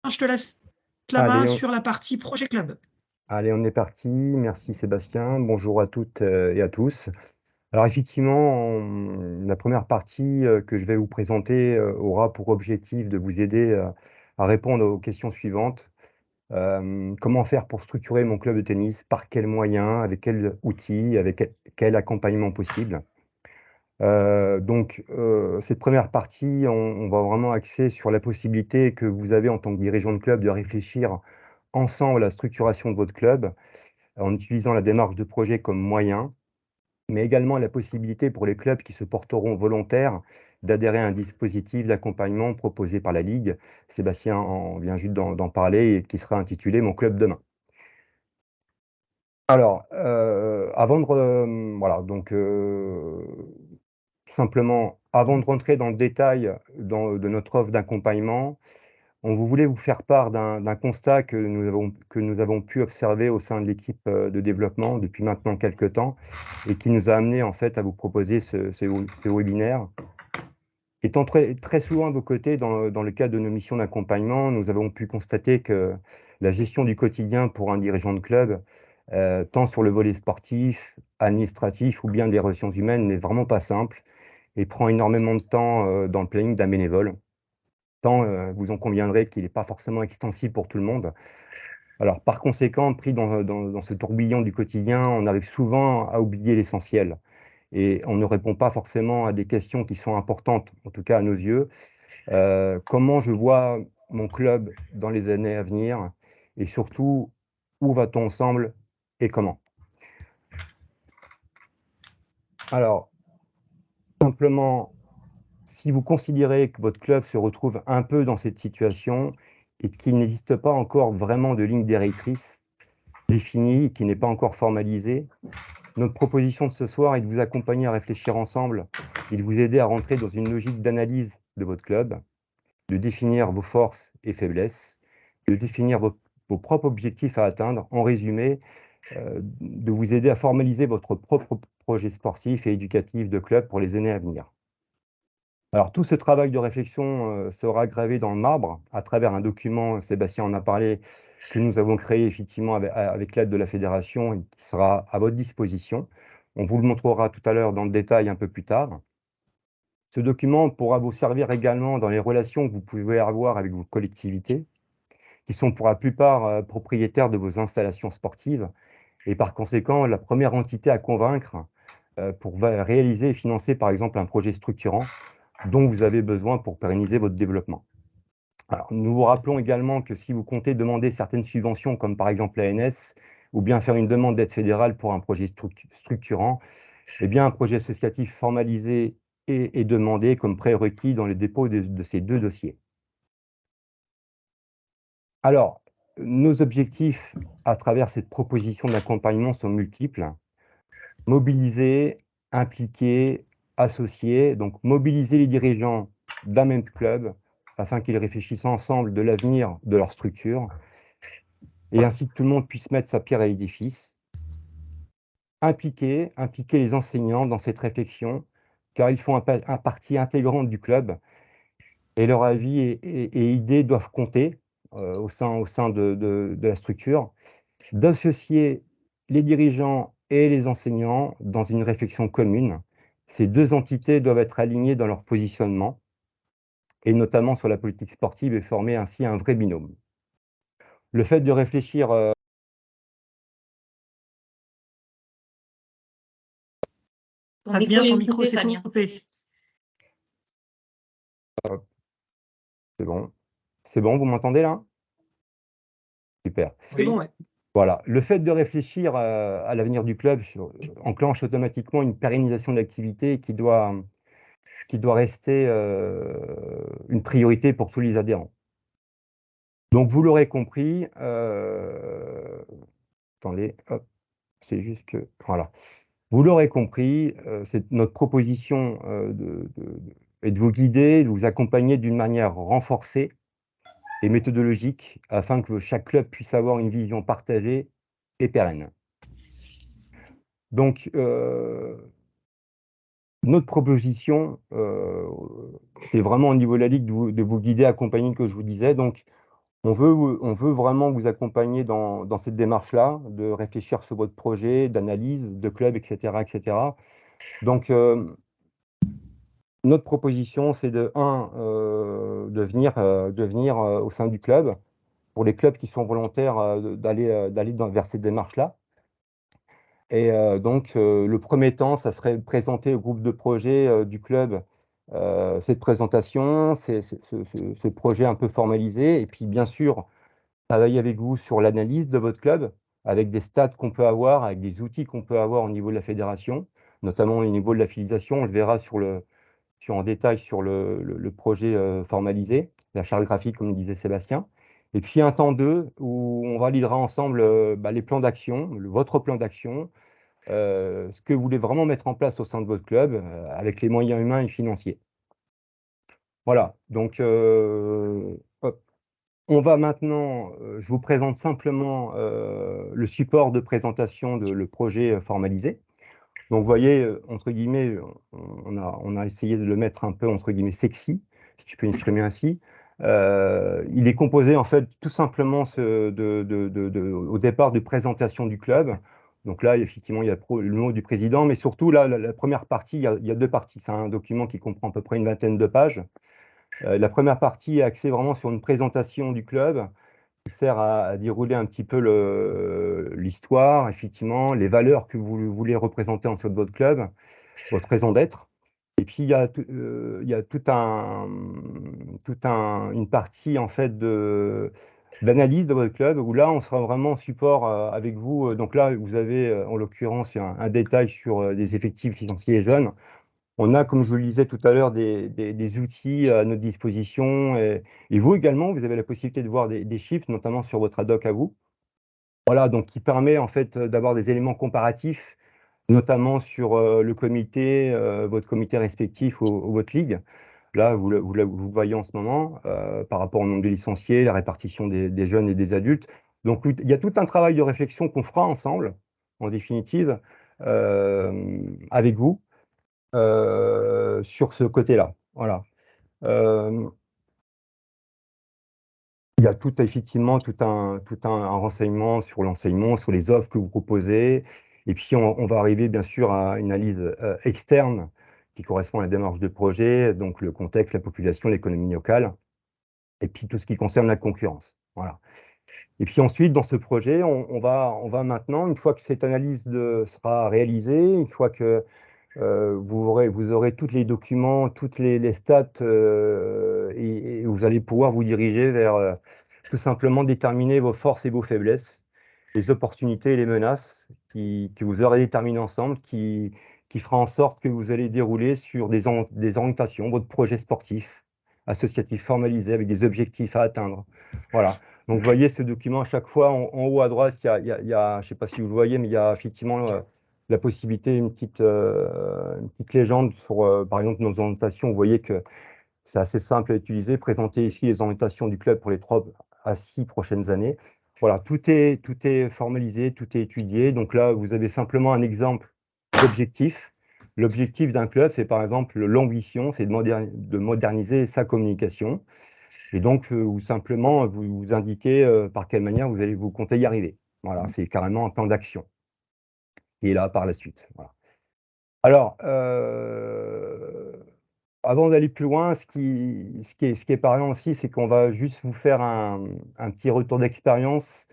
je te laisse la main Allez, sur la partie projet club. on est parti. Merci Sébastien. Bonjour à toutes et à tous. Alors effectivement, la première partie que je vais vous présenter aura pour objectif de vous aider à répondre aux questions suivantes. Comment faire pour structurer mon club de tennis? Par quels moyens? Avec quels outils? Avec quel accompagnement possible? Cette première partie, on va vraiment axer sur la possibilité que vous avez en tant que dirigeant de club de réfléchir ensemble à la structuration de votre club en utilisant la démarche de projet comme moyen, mais également la possibilité pour les clubs qui se porteront volontaires d'adhérer à un dispositif d'accompagnement proposé par la Ligue. Sébastien en vient juste d'en parler et qui sera intitulé Mon club demain. Alors, avant de voilà, donc simplement, avant de rentrer dans le détail de notre offre d'accompagnement, on voulait vous faire part d'un constat que nous avons pu observer au sein de l'équipe de développement depuis maintenant quelques temps et qui nous a amené en fait à vous proposer ce webinaire. Étant très souvent à vos côtés dans le cadre de nos missions d'accompagnement, nous avons pu constater que la gestion du quotidien pour un dirigeant de club, tant sur le volet sportif, administratif ou bien des relations humaines, n'est vraiment pas simple et prend énormément de temps dans le planning d'un bénévole. Tant vous en conviendrez qu'il n'est pas forcément extensible pour tout le monde. Alors, par conséquent, pris dans ce tourbillon du quotidien, on arrive souvent à oublier l'essentiel et on ne répond pas forcément à des questions qui sont importantes, en tout cas à nos yeux. Comment je vois mon club dans les années à venir et surtout, où va-t-on ensemble et comment? Alors, simplement, si vous considérez que votre club se retrouve un peu dans cette situation et qu'il n'existe pas encore vraiment de ligne directrice définie, qui n'est pas encore formalisée, notre proposition de ce soir est de vous accompagner à réfléchir ensemble et de vous aider à rentrer dans une logique d'analyse de votre club, de définir vos forces et faiblesses, de définir vos propres objectifs à atteindre, en résumé, de vous aider à formaliser votre propre projet sportif et éducatif de club pour les années à venir. Alors, tout ce travail de réflexion sera gravé dans le marbre à travers un document, Sébastien en a parlé, que nous avons créé effectivement avec l'aide de la fédération et qui sera à votre disposition. On vous le montrera tout à l'heure dans le détail un peu plus tard. Ce document pourra vous servir également dans les relations que vous pouvez avoir avec vos collectivités, qui sont pour la plupart propriétaires de vos installations sportives, et par conséquent la première entité à convaincre pour réaliser et financer par exemple un projet structurant dont vous avez besoin pour pérenniser votre développement. Alors, nous vous rappelons également que si vous comptez demander certaines subventions, comme par exemple l'ANS, ou bien faire une demande d'aide fédérale pour un projet structurant, eh bien, un projet associatif formalisé est demandé comme prérequis dans le dépôt de ces deux dossiers. Alors, nos objectifs à travers cette proposition d'accompagnement sont multiples. Mobiliser, impliquer, associer, donc mobiliser les dirigeants d'un même club afin qu'ils réfléchissent ensemble de l'avenir de leur structure et ainsi que tout le monde puisse mettre sa pierre à l'édifice. Impliquer les enseignants dans cette réflexion car ils font un partie intégrante du club et leur avis et idées doivent compter au sein de la structure. D'associer les dirigeants et les enseignants dans une réflexion commune. Ces deux entités doivent être alignées dans leur positionnement, et notamment sur la politique sportive, et former ainsi un vrai binôme. Le fait de réfléchir... Ton micro s'est coupé. C'est bon, vous m'entendez là? Super. C'est bon, ouais. Voilà, le fait de réfléchir à l'avenir du club enclenche automatiquement une pérennisation de l'activité qui doit rester une priorité pour tous les adhérents. Donc vous l'aurez compris, attendez, hop, c'est juste que, voilà. Vous l'aurez compris, c'est notre proposition est de vous guider, de vous accompagner d'une manière renforcée et méthodologique afin que chaque club puisse avoir une vision partagée et pérenne. Donc, notre proposition, c'est vraiment au niveau de la Ligue de vous guider, accompagner, que je vous disais. Donc, On veut vraiment vous accompagner dans cette démarche-là, de réfléchir sur votre projet, d'analyse, de club, etc., etc. Donc, notre proposition, c'est de venir au sein du club, pour les clubs qui sont volontaires d'aller vers cette démarche-là. Et donc, le premier temps, ça serait de présenter au groupe de projet du club cette présentation, ce projet un peu formalisé, et puis bien sûr, travailler avec vous sur l'analyse de votre club, avec des stats qu'on peut avoir, avec des outils qu'on peut avoir au niveau de la fédération, notamment au niveau de la filiation. On le verra en détail sur le projet formalisé, la charte graphique, comme disait Sébastien. Et puis un temps 2 où on validera ensemble les plans d'action, votre plan d'action, ce que vous voulez vraiment mettre en place au sein de votre club, avec les moyens humains et financiers. Voilà, donc hop. On va maintenant, je vous présente simplement le support de présentation de le projet formalisé. Donc, vous voyez, entre guillemets, on a essayé de le mettre un peu, entre guillemets, sexy, si je peux m'exprimer ainsi. Il est composé, en fait, tout simplement au départ de présentation du club. Donc là, effectivement, il y a le mot du président, mais surtout, là, la première partie, il y a deux parties. C'est un document qui comprend à peu près une vingtaine de pages. La première partie est axée vraiment sur une présentation du club, qui sert à dérouler un petit peu l'histoire, effectivement, les valeurs que vous voulez représenter en fait de votre club, votre raison d'être. Et puis, il y a une partie, en fait, d'analyse de votre club, où là, on sera vraiment en support avec vous. Donc là, vous avez, en l'occurrence, un détail sur des effectifs financiers et jeunes. On a, comme je vous le disais tout à l'heure, des outils à notre disposition. Et vous également, vous avez la possibilité de voir des chiffres, notamment sur votre ad hoc à vous. Voilà, donc qui permet en fait d'avoir des éléments comparatifs, notamment sur le comité, votre comité respectif ou votre ligue. Là, vous voyez en ce moment, par rapport au nombre de licenciés, la répartition des jeunes et des adultes. Donc, il y a tout un travail de réflexion qu'on fera ensemble, en définitive, avec vous, sur ce côté-là. Voilà. Euh, il y a effectivement un renseignement sur l'enseignement, sur les offres que vous proposez. Et puis, on va arriver bien sûr à une analyse externe qui correspond à la démarche de projet, donc le contexte, la population, l'économie locale, et puis tout ce qui concerne la concurrence. Voilà. Et puis ensuite, dans ce projet, on va maintenant, une fois que cette analyse sera réalisée, une fois que vous aurez tous les documents, toutes les stats, et vous allez pouvoir vous diriger vers tout simplement déterminer vos forces et vos faiblesses, les opportunités et les menaces que vous aurez déterminées ensemble, qui fera en sorte que vous allez dérouler sur des orientations, votre projet sportif, associatif formalisé avec des objectifs à atteindre. Voilà. Donc, vous voyez ce document à chaque fois, en haut à droite, je ne sais pas si vous le voyez, mais il y a effectivement la possibilité, une petite légende sur, par exemple, nos orientations. Vous voyez que c'est assez simple à utiliser. Présenter ici les orientations du club pour les 3 à 6 prochaines années. Voilà, tout est formalisé, tout est étudié. Donc là, vous avez simplement un exemple d'objectif. L'objectif d'un club, c'est par exemple l'ambition, c'est de moderniser sa communication. Et donc, ou simplement, vous indiquez par quelle manière vous comptez y arriver. Voilà, c'est carrément un plan d'action qui est là par la suite. Voilà. Alors, avant d'aller plus loin, ce qui est parlant aussi, c'est qu'on va juste vous faire un petit retour d'expérience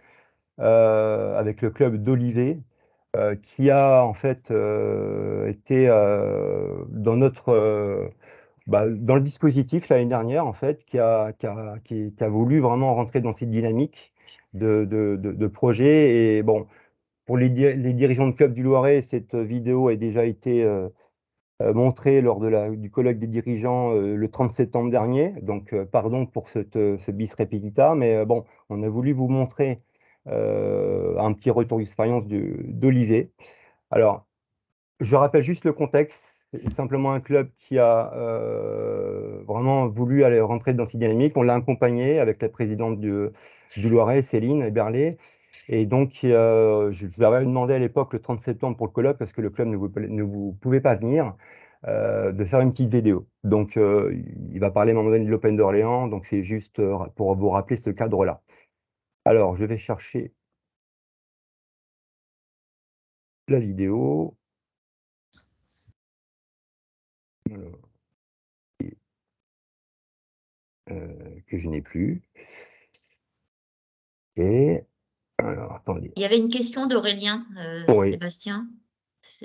avec le club d'Olivet, qui a en fait été dans le dispositif l'année dernière, en fait, qui a voulu vraiment rentrer dans cette dynamique de projet. Et bon, pour les dirigeants de club du Loiret, cette vidéo a déjà été montrée lors du colloque des dirigeants le 30 septembre dernier. Donc, pardon pour ce bis repetita, mais bon, on a voulu vous montrer un petit retour d'expérience d'Olivier. Alors, je rappelle juste le contexte. C'est simplement un club qui a vraiment voulu aller rentrer dans cette dynamique. On l'a accompagné avec la présidente du Loiret, Céline Eberlé. Et donc, je leur avais demandé à l'époque le 30 septembre pour le colloque parce que le club ne vous pouvait pas venir. de faire une petite vidéo. Donc, il va parler à un moment donné de l'Open d'Orléans, donc c'est juste pour vous rappeler ce cadre-là. Alors, je vais chercher la vidéo. Alors, que je n'ai plus. Et alors, attendez. Il y avait une question d'Aurélien, Oui. Sébastien.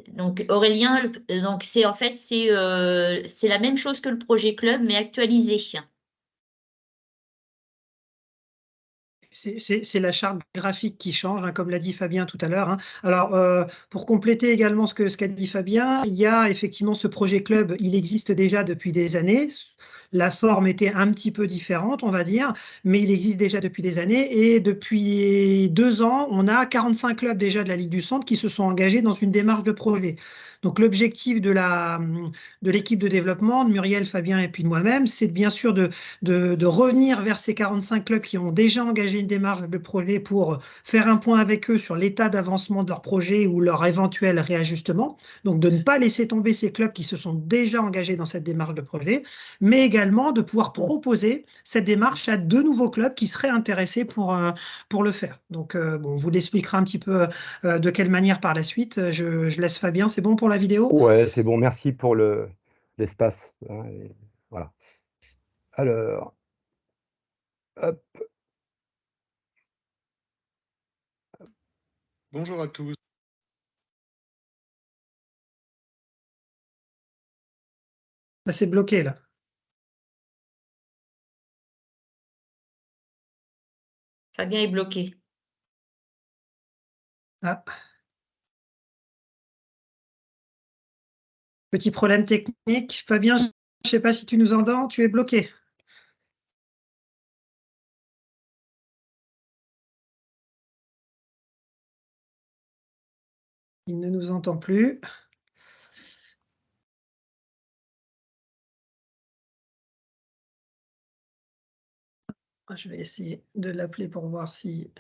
Donc Aurélien, donc c'est en fait c'est la même chose que le projet club, mais actualisé. C'est la charte graphique qui change, hein, comme l'a dit Fabien tout à l'heure, hein. Alors, pour compléter également ce qu'a dit Fabien, il y a effectivement ce projet club, il existe déjà depuis des années. La forme était un petit peu différente, on va dire, mais il existe déjà depuis des années. Et depuis 2 ans, on a 45 clubs déjà de la Ligue du Centre qui se sont engagés dans une démarche de projet. Donc, l'objectif de l'équipe de développement, de Muriel, Fabien et puis de moi-même, c'est bien sûr de revenir vers ces 45 clubs qui ont déjà engagé une démarche de projet pour faire un point avec eux sur l'état d'avancement de leur projet ou leur éventuel réajustement. Donc, de ne pas laisser tomber ces clubs qui se sont déjà engagés dans cette démarche de projet, mais également de pouvoir proposer cette démarche à de nouveaux clubs qui seraient intéressés pour le faire. Donc, bon, on vous l'expliquera un petit peu de quelle manière par la suite. Je laisse Fabien, c'est bon pour la vidéo? Ouais, c'est bon, merci pour l'espace. Hein, voilà. Alors, hop. Bonjour à tous. Là, c'est bloqué, là. Fabien est bloqué. Ah. Petit problème technique. Fabien, je ne sais pas si tu nous entends, tu es bloqué. Il ne nous entend plus. Je vais essayer de l'appeler pour voir si...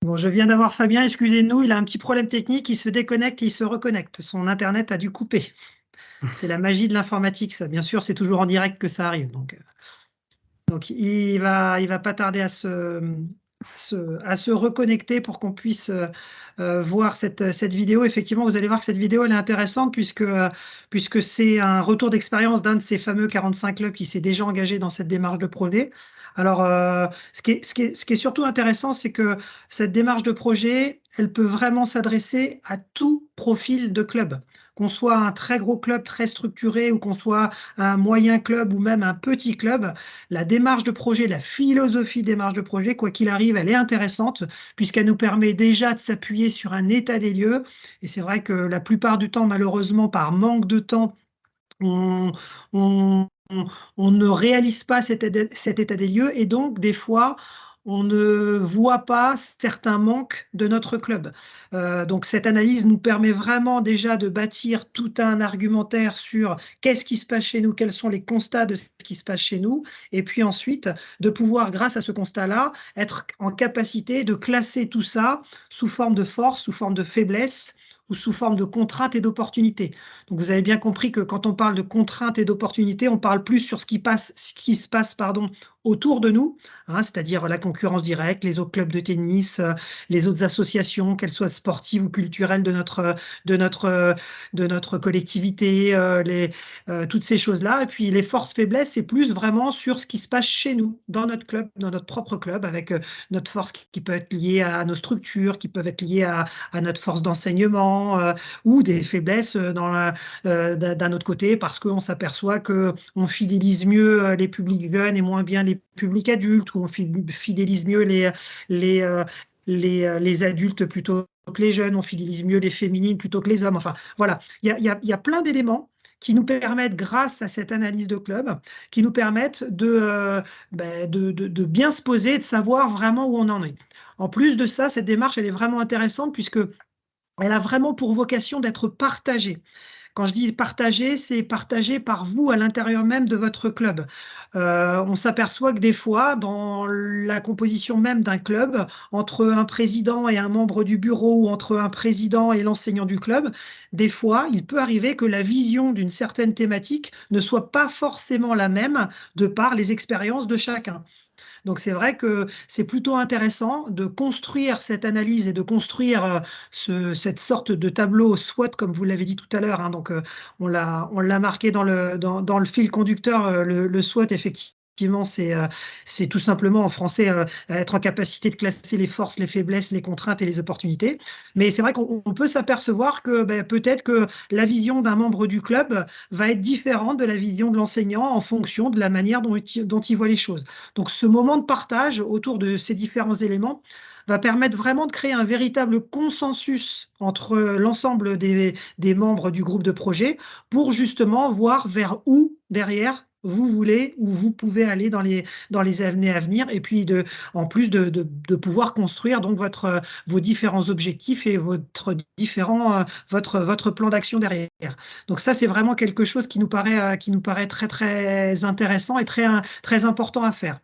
Bon, je viens d'avoir Fabien, excusez-nous, il a un petit problème technique, il se déconnecte et il se reconnecte. Son Internet a dû couper. C'est la magie de l'informatique, ça. Bien sûr, c'est toujours en direct que ça arrive. Donc il va pas tarder à se reconnecter pour qu'on puisse voir cette vidéo. Effectivement, vous allez voir que cette vidéo elle est intéressante puisque c'est un retour d'expérience d'un de ces fameux 45 clubs qui s'est déjà engagé dans cette démarche de projet. Alors, ce qui est surtout intéressant, c'est que cette démarche de projet, elle peut vraiment s'adresser à tout profil de club. Qu'on soit un très gros club très structuré ou qu'on soit un moyen club ou même un petit club, la démarche de projet, la philosophie démarche de projet, quoi qu'il arrive, elle est intéressante puisqu'elle nous permet déjà de s'appuyer sur un état des lieux. Et c'est vrai que la plupart du temps, malheureusement, par manque de temps, on, on- on ne réalise pas cet état des lieux et donc des fois on ne voit pas certains manques de notre club. Donc cette analyse nous permet vraiment déjà de bâtir tout un argumentaire sur qu'est-ce qui se passe chez nous, quels sont les constats de ce qui se passe chez nous, et puis ensuite de pouvoir, grâce à ce constat-là, être en capacité de classer tout ça sous forme de force, sous forme de faiblesse, ou sous forme de contraintes et d'opportunités. Donc vous avez bien compris que quand on parle de contraintes et d'opportunités, on parle plus sur ce qui se passe autour de nous, hein, c'est-à-dire la concurrence directe, les autres clubs de tennis, les autres associations, qu'elles soient sportives ou culturelles de notre collectivité, toutes ces choses-là. Et puis les forces-faiblesses, c'est plus vraiment sur ce qui se passe chez nous, dans notre club, dans notre propre club, avec notre force qui peut être liée à nos structures, qui peuvent être liées à notre force d'enseignement, ou des faiblesses d'un autre côté, parce qu'on s'aperçoit qu'on fidélise mieux les publics jeunes et moins bien les publics adultes, ou on fidélise mieux les adultes plutôt que les jeunes, on fidélise mieux les féminines plutôt que les hommes. Enfin, voilà, il y a plein d'éléments qui nous permettent, grâce à cette analyse de club, qui nous permettent de bien se poser et de savoir vraiment où on en est. En plus de ça, cette démarche, elle est vraiment intéressante puisque elle a vraiment pour vocation d'être partagée. Quand je dis partagé, c'est partagé par vous à l'intérieur même de votre club. On s'aperçoit que des fois, dans la composition même d'un club, entre un président et un membre du bureau ou entre un président et l'enseignant du club, des fois, il peut arriver que la vision d'une certaine thématique ne soit pas forcément la même de par les expériences de chacun. Donc c'est vrai que c'est plutôt intéressant de construire cette analyse et de construire cette sorte de tableau SWOT, comme vous l'avez dit tout à l'heure, hein. Donc on l'a marqué dans le fil conducteur, le SWOT, effectivement. C'est tout simplement en français être en capacité de classer les forces, les faiblesses, les contraintes et les opportunités. Mais c'est vrai qu'on peut s'apercevoir que peut-être que la vision d'un membre du club va être différente de la vision de l'enseignant en fonction de la manière dont il voit les choses. Donc ce moment de partage autour de ces différents éléments va permettre vraiment de créer un véritable consensus entre l'ensemble des membres du groupe de projet pour justement voir vers où, derrière, vous voulez ou vous pouvez aller dans les années à venir, et puis en plus de pouvoir construire donc vos différents objectifs et votre plan d'action derrière. Donc ça, c'est vraiment quelque chose qui nous paraît très, très intéressant et très important à faire.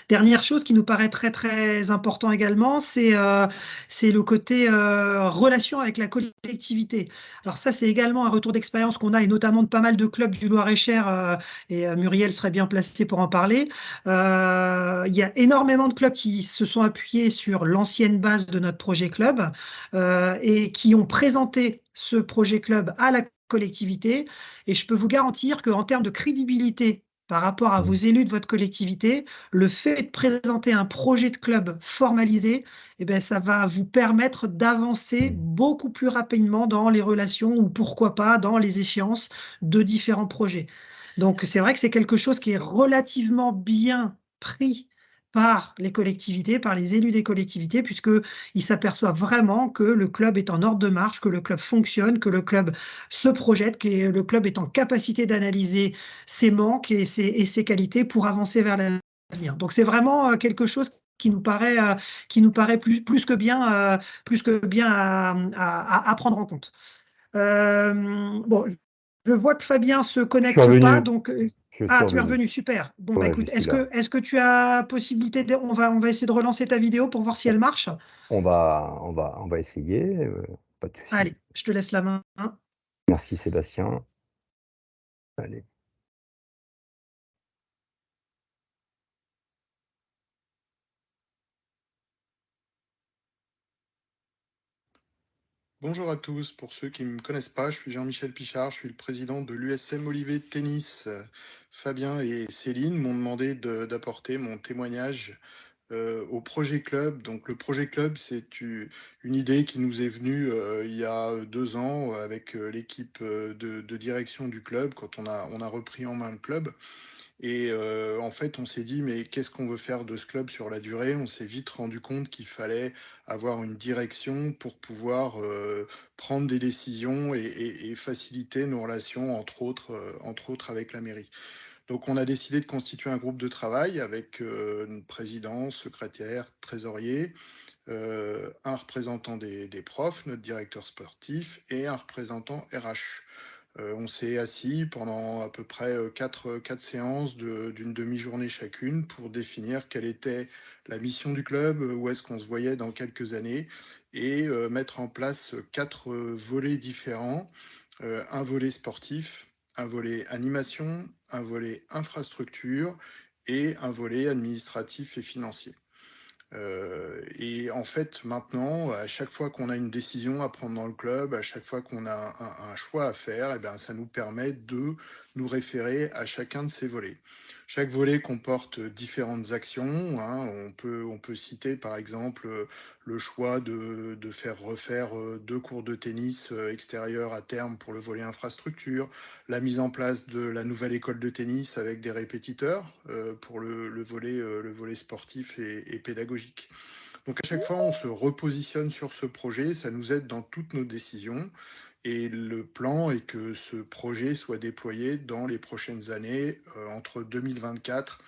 Dernière chose qui nous paraît très, très important également, c'est le côté relation avec la collectivité. Alors ça, c'est également un retour d'expérience qu'on a, et notamment de pas mal de clubs du Loir-et-Cher, et Muriel serait bien placée pour en parler. Il y a énormément de clubs qui se sont appuyés sur l'ancienne base de notre projet club et qui ont présenté ce projet club à la collectivité. Et je peux vous garantir qu'en termes de crédibilité par rapport à vos élus de votre collectivité, le fait de présenter un projet de club formalisé, eh bien, ça va vous permettre d'avancer beaucoup plus rapidement dans les relations ou pourquoi pas dans les échéances de différents projets. Donc, c'est vrai que c'est quelque chose qui est relativement bien pris par les collectivités, par les élus des collectivités, puisqu'ils s'aperçoivent vraiment que le club est en ordre de marche, que le club fonctionne, que le club se projette, que le club est en capacité d'analyser ses manques et ses qualités pour avancer vers l'avenir. Donc c'est vraiment quelque chose qui nous paraît plus que bien à prendre en compte. Bon, je vois que Fabien se Je suis connecte pas, revenu. donc Je suis ah, tu es revenu. revenu, super. Bon, bah Ouais, je écoute, suis là. est-ce que tu as possibilité on va essayer de relancer ta vidéo pour voir si elle marche. On va essayer. Pas de souci. Allez, je te laisse la main. Merci Sébastien. Allez. Bonjour à tous, pour ceux qui ne me connaissent pas, je suis Jean-Michel Pichard, je suis le président de l'USM Olivet Tennis. Fabien et Céline m'ont demandé d'apporter mon témoignage au Projet Club. Donc le Projet Club, c'est une idée qui nous est venue il y a 2 ans avec l'équipe de direction du club, quand on a repris en main le club. Et en fait, on s'est dit, mais qu'est-ce qu'on veut faire de ce club sur la durée? On s'est vite rendu compte qu'il fallait avoir une direction pour pouvoir prendre des décisions et faciliter nos relations, entre autres avec la mairie. Donc, on a décidé de constituer un groupe de travail avec une présidence, secrétaire, trésorier, un représentant des profs, notre directeur sportif, et un représentant RH. On s'est assis pendant à peu près 4 séances d'une demi-journée chacune pour définir quelle était la mission du club, où est-ce qu'on se voyait dans quelques années, et mettre en place 4 volets différents. Un volet sportif, un volet animation, un volet infrastructure et un volet administratif et financier. Et en fait, maintenant, à chaque fois qu'on a une décision à prendre dans le club, à chaque fois qu'on a un choix à faire, eh ben, ça nous permet de nous référer à chacun de ces volets. Chaque volet comporte différentes actions, hein. On peut citer par exemple le choix de faire refaire 2 cours de tennis extérieurs à terme pour le volet infrastructure, la mise en place de la nouvelle école de tennis avec des répétiteurs pour le volet sportif et pédagogique. Donc à chaque fois, on se repositionne sur ce projet, ça nous aide dans toutes nos décisions. Et le plan est que ce projet soit déployé dans les prochaines années, entre 2024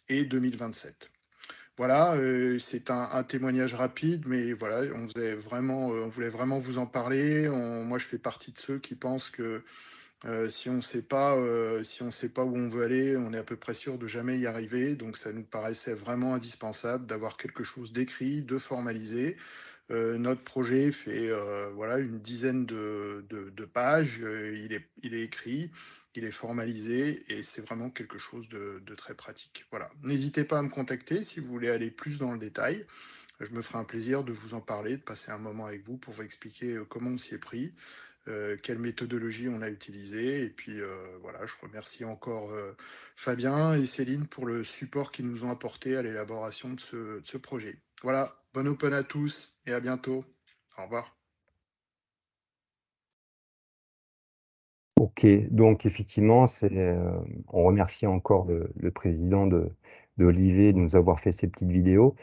et 2027. Voilà, c'est un témoignage rapide, mais voilà, on voulait vraiment vous en parler. Moi, je fais partie de ceux qui pensent que si on sait pas, si on sait pas où on veut aller, on est à peu près sûr de jamais y arriver. Donc, ça nous paraissait vraiment indispensable d'avoir quelque chose d'écrit, de formalisé. Notre projet fait voilà, une dizaine de pages. Il est écrit, il est formalisé et c'est vraiment quelque chose de très pratique. Voilà. N'hésitez pas à me contacter si vous voulez aller plus dans le détail. Je me ferai un plaisir de vous en parler, de passer un moment avec vous pour vous expliquer comment on s'y est pris, quelle méthodologie on a utilisée. Et puis voilà, je remercie encore Fabien et Céline pour le support qu'ils nous ont apporté à l'élaboration de ce projet. Voilà, bon open à tous et à bientôt. Au revoir. Ok, donc effectivement, on remercie encore le président d'Olivet de nous avoir fait ces petites vidéos.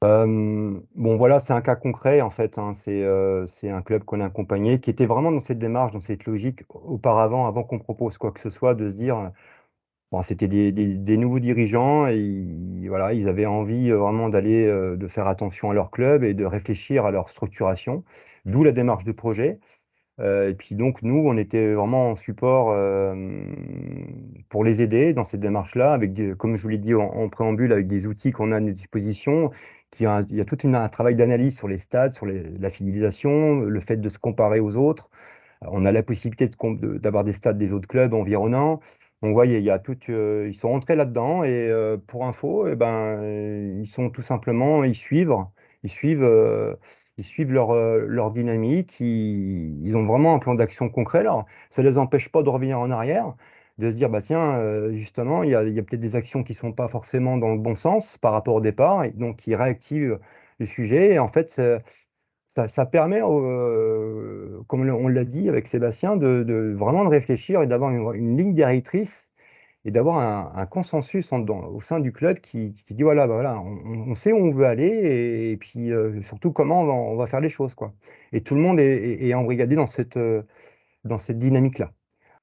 Bon, voilà, c'est un cas concret en fait, hein. C'est un club qu'on a accompagné qui était vraiment dans cette démarche, dans cette logique auparavant, avant qu'on propose quoi que ce soit, de se dire, bon, c'était des nouveaux dirigeants et voilà, ils avaient envie vraiment d'aller, de faire attention à leur club et de réfléchir à leur structuration, d'où la démarche de projet. Et puis donc, nous, on était vraiment en support pour les aider dans cette démarche-là, comme je vous l'ai dit en préambule, avec des outils qu'on a à notre disposition. Il y a tout un travail d'analyse sur les stats, sur la fidélisation, le fait de se comparer aux autres. On a la possibilité d'avoir des stats des autres clubs environnants. Donc, vous voyez, il y a ils sont rentrés là-dedans et pour info, eh ben, ils suivent, euh, ils suivent leur dynamique. Ils ont vraiment un plan d'action concret. Alors, ça ne les empêche pas de revenir en arrière, de se dire, bah tiens, justement, il y a peut-être des actions qui ne sont pas forcément dans le bon sens par rapport au départ, et donc ils réactivent le sujet. Et en fait, ça permet, comme on l'a dit avec Sébastien, vraiment de réfléchir et d'avoir une ligne directrice et d'avoir un consensus au sein du club qui dit voilà, bah voilà, on sait où on veut aller et puis surtout comment on va faire les choses, quoi. Et tout le monde est embrigadé dans cette dynamique-là.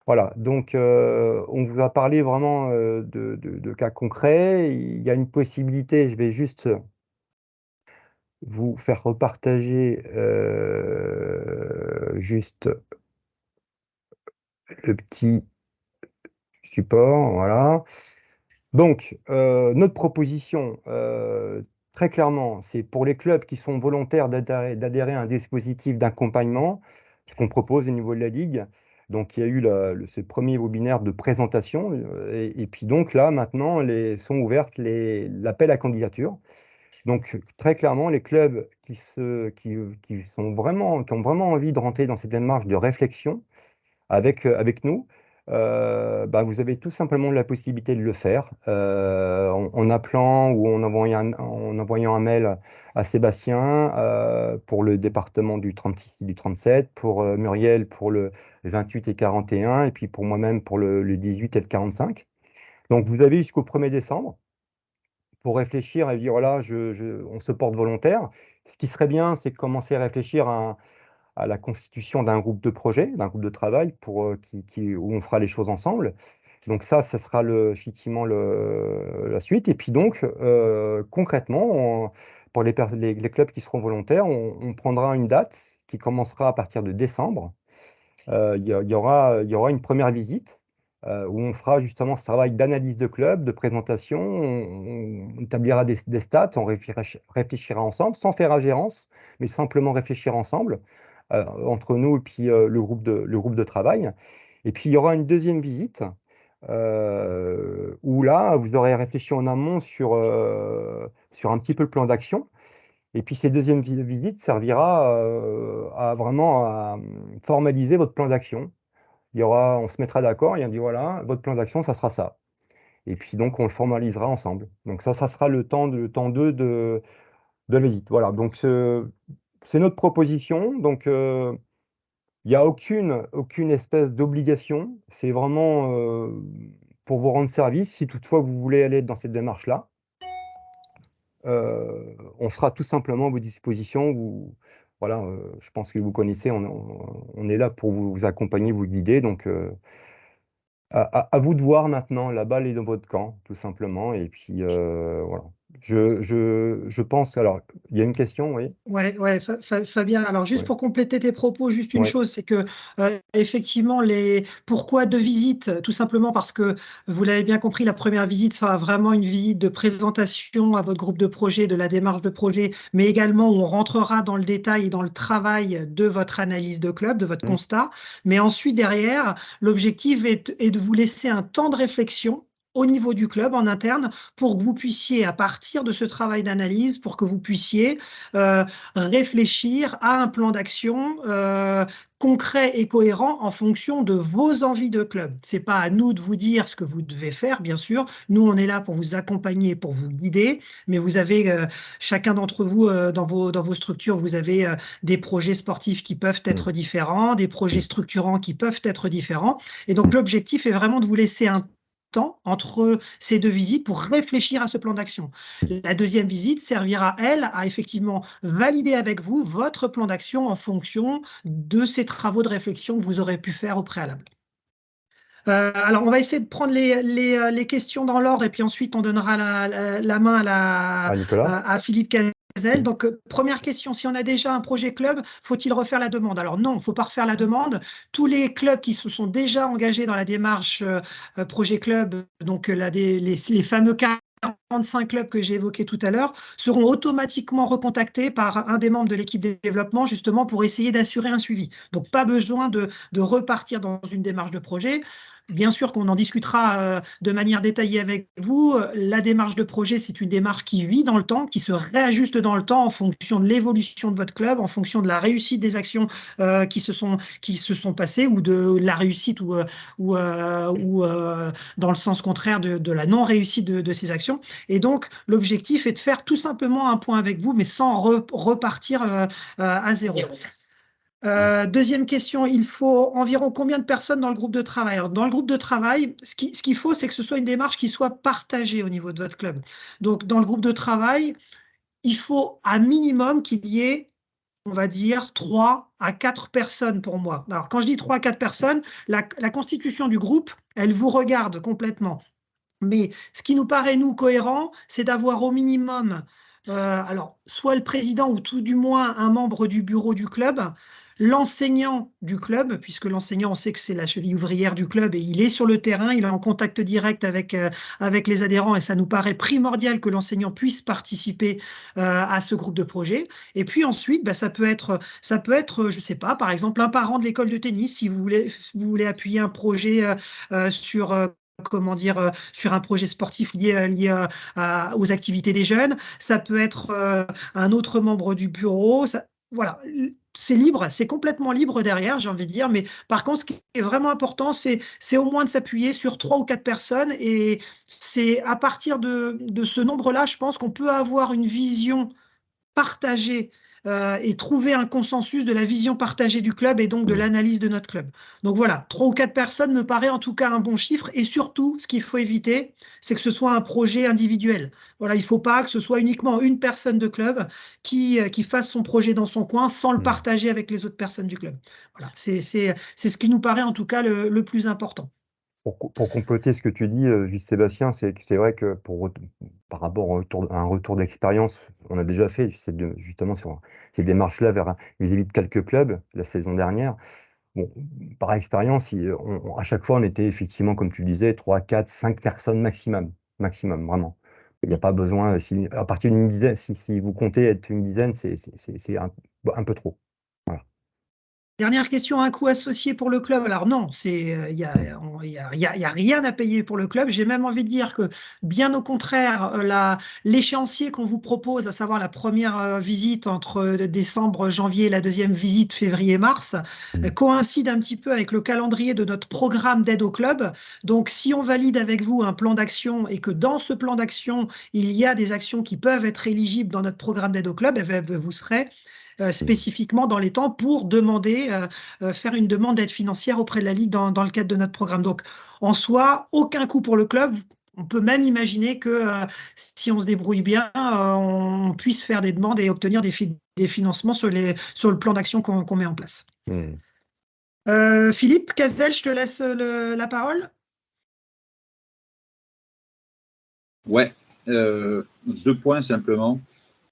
Voilà, donc on vous a parlé vraiment de cas concrets. Il y a une possibilité, je vais juste vous faire repartager juste le petit support, voilà. Donc, notre proposition, très clairement, c'est pour les clubs qui sont volontaires d'adhérer à un dispositif d'accompagnement, ce qu'on propose au niveau de la Ligue. Donc, il y a eu ce premier webinaire de présentation, et puis donc là, maintenant, sont ouvertes l'appel à candidature. Donc, très clairement, les clubs qui ont vraiment envie de rentrer dans cette démarche de réflexion avec nous, bah, vous avez tout simplement la possibilité de le faire en appelant ou en envoyant un mail à Sébastien pour le département du 36 et du 37, pour Muriel pour le 28 et 41, et puis pour moi-même pour le 18 et le 45. Donc, vous avez jusqu'au 1er décembre pour réfléchir et dire, voilà, on se porte volontaire. Ce qui serait bien, c'est de commencer à réfléchir à la constitution d'un groupe de projet, d'un groupe de travail où on fera les choses ensemble. Donc ça sera effectivement la suite. Et puis donc, concrètement, pour les clubs qui seront volontaires, on prendra une date qui commencera à partir de décembre. Il y aura une première visite où on fera justement ce travail d'analyse de club, de présentation. On établira des stats, on réfléchira ensemble, sans faire ingérence, mais simplement réfléchir ensemble entre nous et puis le groupe de travail. Et puis il y aura une deuxième visite où là, vous aurez réfléchi en amont sur un petit peu le plan d'action. Et puis, cette deuxième visite servira à vraiment formaliser votre plan d'action. On se mettra d'accord et on dit voilà, votre plan d'action, ça sera ça. Et puis donc, on le formalisera ensemble. Donc ça sera le temps 2 de la visite. Voilà, donc c'est notre proposition. Donc, il n'y a aucune espèce d'obligation. C'est vraiment pour vous rendre service, si toutefois vous voulez aller dans cette démarche-là. On sera tout simplement à vos dispositions. voilà, je pense que vous connaissez, on est là pour vous accompagner, vous guider. Donc, à vous de voir maintenant. La balle est dans votre camp, tout simplement. Et puis, voilà. Je pense. Alors, il y a une question, oui. Ouais, ouais, Fabien. Alors, juste Oui, pour compléter tes propos, juste une oui, chose, c'est que effectivement, pourquoi 2 visites? Tout simplement parce que vous l'avez bien compris, la première visite sera vraiment une visite de présentation à votre groupe de projet, de la démarche de projet, mais également où on rentrera dans le détail et dans le travail de votre analyse de club, de votre mm, constat. Mais ensuite, derrière, l'objectif est de vous laisser un temps de réflexion au niveau du club en interne pour que vous puissiez, à partir de ce travail d'analyse, pour que vous puissiez euh, réfléchir à un plan d'action concret et cohérent en fonction de vos envies de club. C'est pas à nous de vous dire ce que vous devez faire, bien sûr. Nous, on est là pour vous accompagner, pour vous guider, mais vous avez, chacun d'entre vous, dans vos structures, vous avez des projets sportifs qui peuvent mm, être différents, des projets structurants qui peuvent être différents. Et mm. donc, l'objectif est vraiment de vous laisser un temps entre ces 2 visites pour réfléchir à ce plan d'action. La deuxième visite servira, elle, à effectivement valider avec vous votre plan d'action en fonction de ces travaux de réflexion que vous aurez pu faire au préalable. Alors, on va essayer de prendre les questions dans l'ordre et puis ensuite on donnera la main Nicolas? à Philippe Cazel. Mm, Donc, première question, si on a déjà un projet club, faut-il refaire la demande? Alors non, il ne faut pas refaire la demande. Tous les clubs qui se sont déjà engagés dans la démarche projet club, donc les fameux 45 clubs que j'ai évoqués tout à l'heure, seront automatiquement recontactés par un des membres de l'équipe de développement justement pour essayer d'assurer un suivi. Donc, pas besoin de repartir dans une démarche de projet. Bien sûr qu'on en discutera de manière détaillée avec vous. La démarche de projet, c'est une démarche qui vit dans le temps, qui se réajuste dans le temps en fonction de l'évolution de votre club, en fonction de la réussite des actions qui se sont passées ou de la réussite ou dans le sens contraire de la non-réussite de ces actions. Et donc, l'objectif est de faire tout simplement un point avec vous, mais sans repartir à zéro. Deuxième question, il faut environ combien de personnes dans le groupe de travail? Alors, dans le groupe de travail, ce qu'il faut, c'est que ce soit une démarche qui soit partagée au niveau de votre club. Donc, dans le groupe de travail, il faut à minimum qu'il y ait, on va dire, 3 à 4 personnes pour moi. Alors, quand je dis 3 à 4 personnes, la constitution du groupe, elle vous regarde complètement. Mais ce qui nous paraît, nous, cohérent, c'est d'avoir au minimum, alors, soit le président ou tout du moins un membre du bureau du club, l'enseignant du club, puisque l'enseignant, on sait que c'est la cheville ouvrière du club et il est sur le terrain, il est en contact direct avec les adhérents et ça nous paraît primordial que l'enseignant puisse participer à ce groupe de projet. Et puis ensuite, bah, ça peut être, je sais pas, par exemple, un parent de l'école de tennis, si vous voulez appuyer un projet sur comment dire, sur un projet sportif lié aux activités des jeunes. Ça peut être un autre membre du bureau. Voilà, c'est libre, c'est complètement libre derrière, j'ai envie de dire. Mais par contre, ce qui est vraiment important, c'est au moins de s'appuyer sur 3 ou 4 personnes. Et c'est à partir de ce nombre-là, je pense qu'on peut avoir une vision partagée et trouver un consensus de la vision partagée du club et donc de mm. l'analyse de notre club. Donc voilà, 3 ou 4 personnes me paraît en tout cas un bon chiffre. Et surtout, ce qu'il faut éviter, c'est que ce soit un projet individuel. Voilà, il ne faut pas que ce soit uniquement une personne de club qui fasse son projet dans son coin sans le partager avec les autres personnes du club. Voilà, c'est ce qui nous paraît en tout cas le plus important. Pour compléter ce que tu dis, juste Sébastien, c'est vrai que par rapport à un retour d'expérience, on a déjà fait justement sur ces démarches-là vis-à-vis de quelques clubs la saison dernière. Bon, par expérience, à chaque fois, on était effectivement, comme tu le disais, 3, 4, 5 personnes maximum, vraiment. Il n'y a pas besoin, à partir d'une dizaine, si vous comptez être une dizaine, c'est un peu trop. Voilà. Dernière question, un coût associé pour le club. Alors non, il y a rien à payer pour le club. J'ai même envie de dire que, bien au contraire, l'échéancier qu'on vous propose, à savoir la première visite entre décembre, janvier et la deuxième visite février-mars, coïncide un petit peu avec le calendrier de notre programme d'aide au club. Donc, si on valide avec vous un plan d'action et que dans ce plan d'action, il y a des actions qui peuvent être éligibles dans notre programme d'aide au club, vous serez spécifiquement dans les temps pour faire une demande d'aide financière auprès de la Ligue dans le cadre de notre programme. Donc, en soi, aucun coût pour le club. on peut même imaginer que si on se débrouille bien, on puisse faire des demandes et obtenir des financements sur le plan d'action qu'on met en place. Philippe Cazel, je te laisse la parole. Ouais, 2 points simplement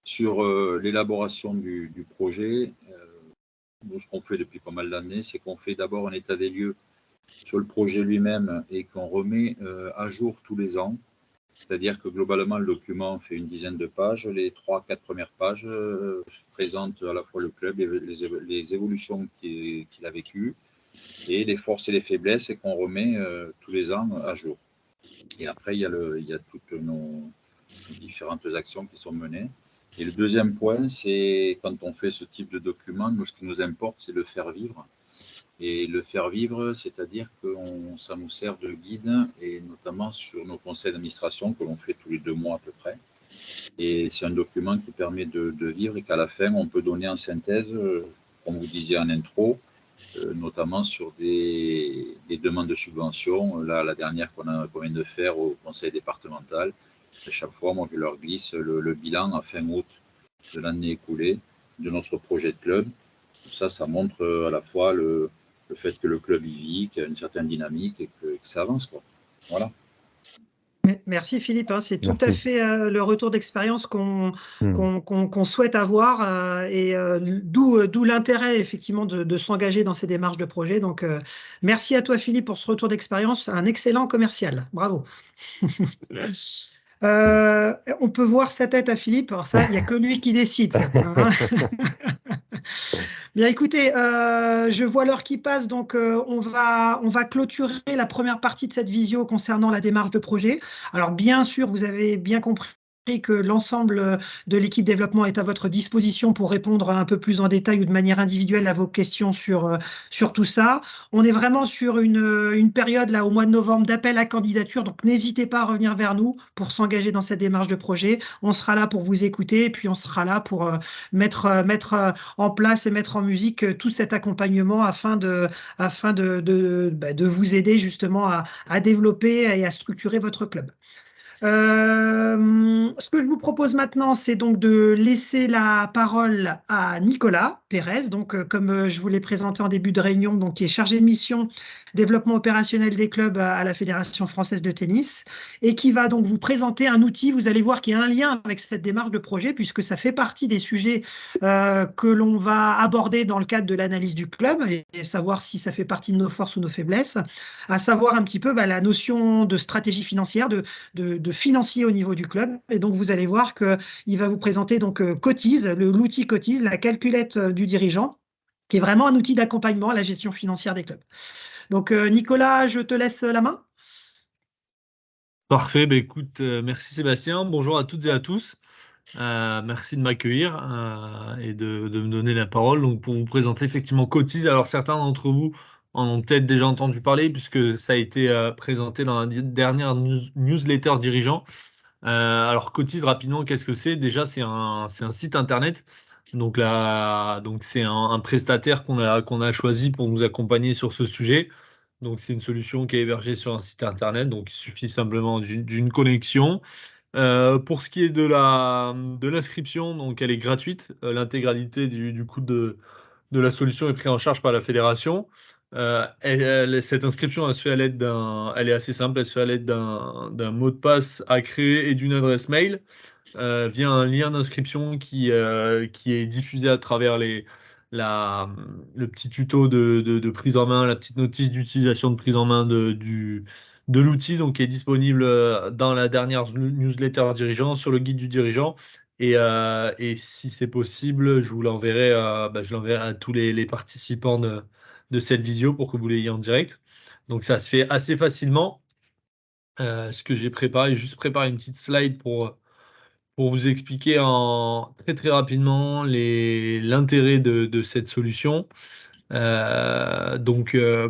sur l'élaboration du projet. Nous, ce qu'on fait depuis pas mal d'années, c'est qu'on fait d'abord un état des lieux sur le projet lui-même et qu'on remet à jour tous les ans. C'est-à-dire que globalement, le document fait une dizaine de pages. Les 3-4 premières pages présentent à la fois le club, les évolutions qu'il a vécues et les forces et les faiblesses et qu'on remet tous les ans à jour. Et après, il y a toutes nos différentes actions qui sont menées. Et le deuxième point, c'est quand on fait ce type de document, nous, ce qui nous importe, c'est le faire vivre. Et le faire vivre, c'est-à-dire que ça nous sert de guide, et notamment sur nos conseils d'administration que l'on fait tous les 2 mois à peu près. Et c'est un document qui permet de vivre et qu'à la fin, on peut donner en synthèse, comme vous disiez en intro, notamment sur des demandes de subventions. Là, la dernière qu'on vient de faire au conseil départemental, à chaque fois, moi, je leur glisse le bilan à fin août de l'année écoulée de notre projet de club. Ça montre à la fois le fait que le club y vit, qu'il y a une certaine dynamique et que ça avance, quoi. Voilà. Merci Philippe, hein, c'est tout Merci. à fait le retour d'expérience qu'on souhaite avoir et d'où l'intérêt effectivement de s'engager dans ces démarches de projet. Donc merci à toi Philippe pour ce retour d'expérience, un excellent commercial, bravo. On peut voir sa tête à Philippe, alors ça, il n'y a que lui qui décide. Ça, hein. Bien, écoutez, je vois l'heure qui passe, donc on va clôturer la première partie de cette visio concernant la démarche de projet. Alors, bien sûr, vous avez bien compris que l'ensemble de l'équipe développement est à votre disposition pour répondre un peu plus en détail ou de manière individuelle à vos questions sur tout ça. On est vraiment sur une période là au mois de novembre d'appel à candidature, donc n'hésitez pas à revenir vers nous pour s'engager dans cette démarche de projet. On sera là pour vous écouter et puis on sera là pour mettre en place et mettre en musique tout cet accompagnement afin de vous aider justement à développer et à structurer votre club. Ce que je vous propose maintenant, c'est donc de laisser la parole à Nicolas Pérez, donc comme je vous l'ai présenté en début de réunion, donc qui est chargé de mission développement opérationnel des clubs à la Fédération française de tennis et qui va donc vous présenter un outil. Vous allez voir qu'il y a un lien avec cette démarche de projet puisque ça fait partie des sujets que l'on va aborder dans le cadre de l'analyse du club et savoir si ça fait partie de nos forces ou nos faiblesses, à savoir un petit peu la notion de stratégie financière, de financier au niveau du club. Et donc, vous allez voir qu'il va vous présenter donc Cotise, l'outil Cotise, la calculette du dirigeant, qui est vraiment un outil d'accompagnement à la gestion financière des clubs. Donc, Nicolas, je te laisse la main. Parfait, écoute, merci Sébastien. Bonjour à toutes et à tous. Merci de m'accueillir et de me donner la parole donc, pour vous présenter effectivement Cotise. Alors, certains d'entre vous en ont peut-être déjà entendu parler puisque ça a été présenté dans la dernière newsletter dirigeant. Alors, Cotise, rapidement, qu'est-ce que c'est? Déjà, c'est un site internet. Donc, c'est un prestataire qu'on a choisi pour nous accompagner sur ce sujet. Donc, c'est une solution qui est hébergée sur un site internet. Donc, il suffit simplement d'une connexion. Pour ce qui est de l'inscription, donc elle est gratuite. L'intégralité du coût de la solution est prise en charge par la fédération. Cette inscription, elle est assez simple. Elle se fait à l'aide d'un mot de passe à créer et d'une adresse mail via un lien d'inscription qui est diffusé à travers le petit tuto de prise en main, la petite notice d'utilisation de prise en main de l'outil, donc qui est disponible dans la dernière newsletter dirigeant, sur le guide du dirigeant. Et si c'est possible, je vous l'enverrai, je l'enverrai à tous les participants de cette visio pour que vous l'ayez en direct. Donc ça se fait assez facilement. Ce que j'ai préparé, juste préparé une petite slide pour vous expliquer très très rapidement l'intérêt de cette solution.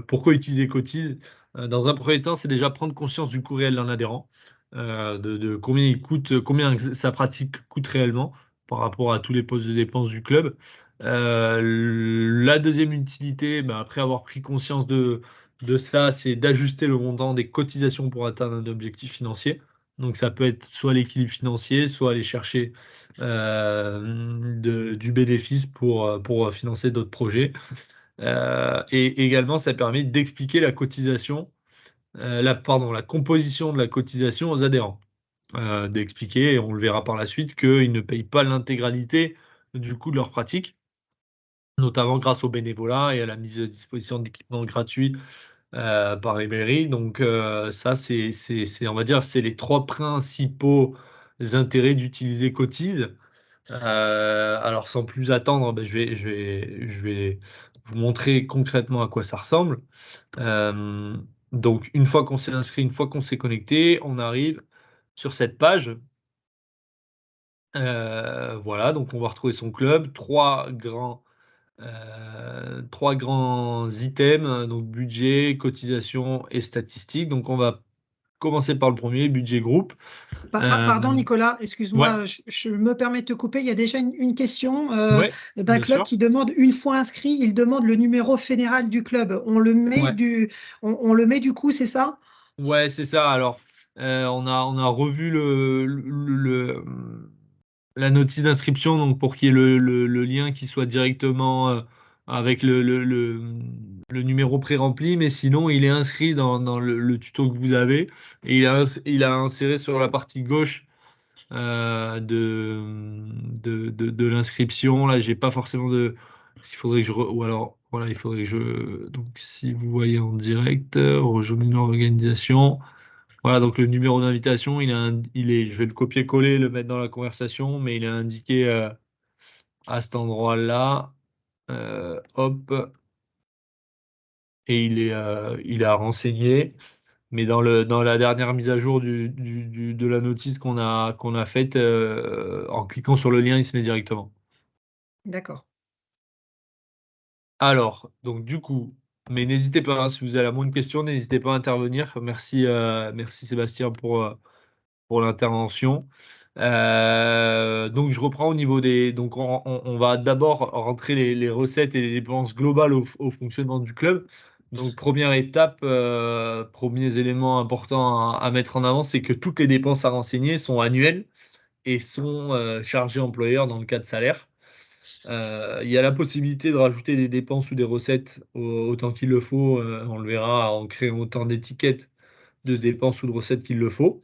Pourquoi utiliser Cotise? Dans un premier temps, c'est déjà prendre conscience du coût réel d'un adhérent, de combien il coûte, combien sa pratique coûte réellement par rapport à tous les postes de dépenses du club. La deuxième utilité, après avoir pris conscience de de ça, c'est d'ajuster le montant des cotisations pour atteindre un objectif financier. Donc ça peut être soit l'équilibre financier, soit aller chercher du bénéfice pour financer d'autres projets. Et également, ça permet d'expliquer la cotisation, la composition de la cotisation aux adhérents. D'expliquer, et on le verra par la suite, qu'ils ne payent pas l'intégralité du coût de leur pratique, notamment grâce au bénévolat et à la mise à disposition d'équipements gratuits par les mairies. Donc ça, on va dire, c'est les 3 principaux intérêts d'utiliser Cotise. Alors sans plus attendre, je vais vous montrer concrètement à quoi ça ressemble. Donc une fois qu'on s'est inscrit, une fois qu'on s'est connecté, on arrive sur cette page. Voilà, donc on va retrouver son club, 3 grands items, donc budget, cotisation et statistiques. Donc on va commencer par le premier, budget groupe. Pardon Nicolas, Ouais, excuse-moi, je me permets de te couper. Il y a déjà une question ouais, d'un bien club sûr. qui demande, une fois inscrit, il demande le numéro fédéral du club. On le met Ouais. on le met du coup, c'est ça? Ouais, c'est ça. Alors, on a revu la notice d'inscription, donc pour qu'il y ait le lien qui soit directement avec le numéro pré-rempli, mais sinon, il est inscrit dans le tuto que vous avez, et il a inséré sur la partie gauche de l'inscription. Là, j'ai pas forcément de. Il faudrait que ou alors, voilà, il faudrait que je. Donc, si vous voyez en direct, rejoindre une organisation. Voilà, donc le numéro d'invitation, je vais le copier-coller, le mettre dans la conversation, mais il est indiqué à cet endroit-là. Hop, et il est à renseigner. Mais dans la dernière mise à jour de la notice qu'on a faite, en cliquant sur le lien, il se met directement. D'accord. Alors, donc du coup, mais n'hésitez pas, hein, si vous avez la moindre question, n'hésitez pas à intervenir. Merci, merci Sébastien pour l'intervention. Donc je reprends au niveau des. Donc on va d'abord rentrer les recettes et les dépenses globales au fonctionnement du club. Donc première étape, premiers éléments importants à mettre en avant, c'est que toutes les dépenses à renseigner sont annuelles et sont chargées employeurs dans le cas de salaire. Il y a la possibilité de rajouter des dépenses ou des recettes autant qu'il le faut. On le verra en créant autant d'étiquettes de dépenses ou de recettes qu'il le faut.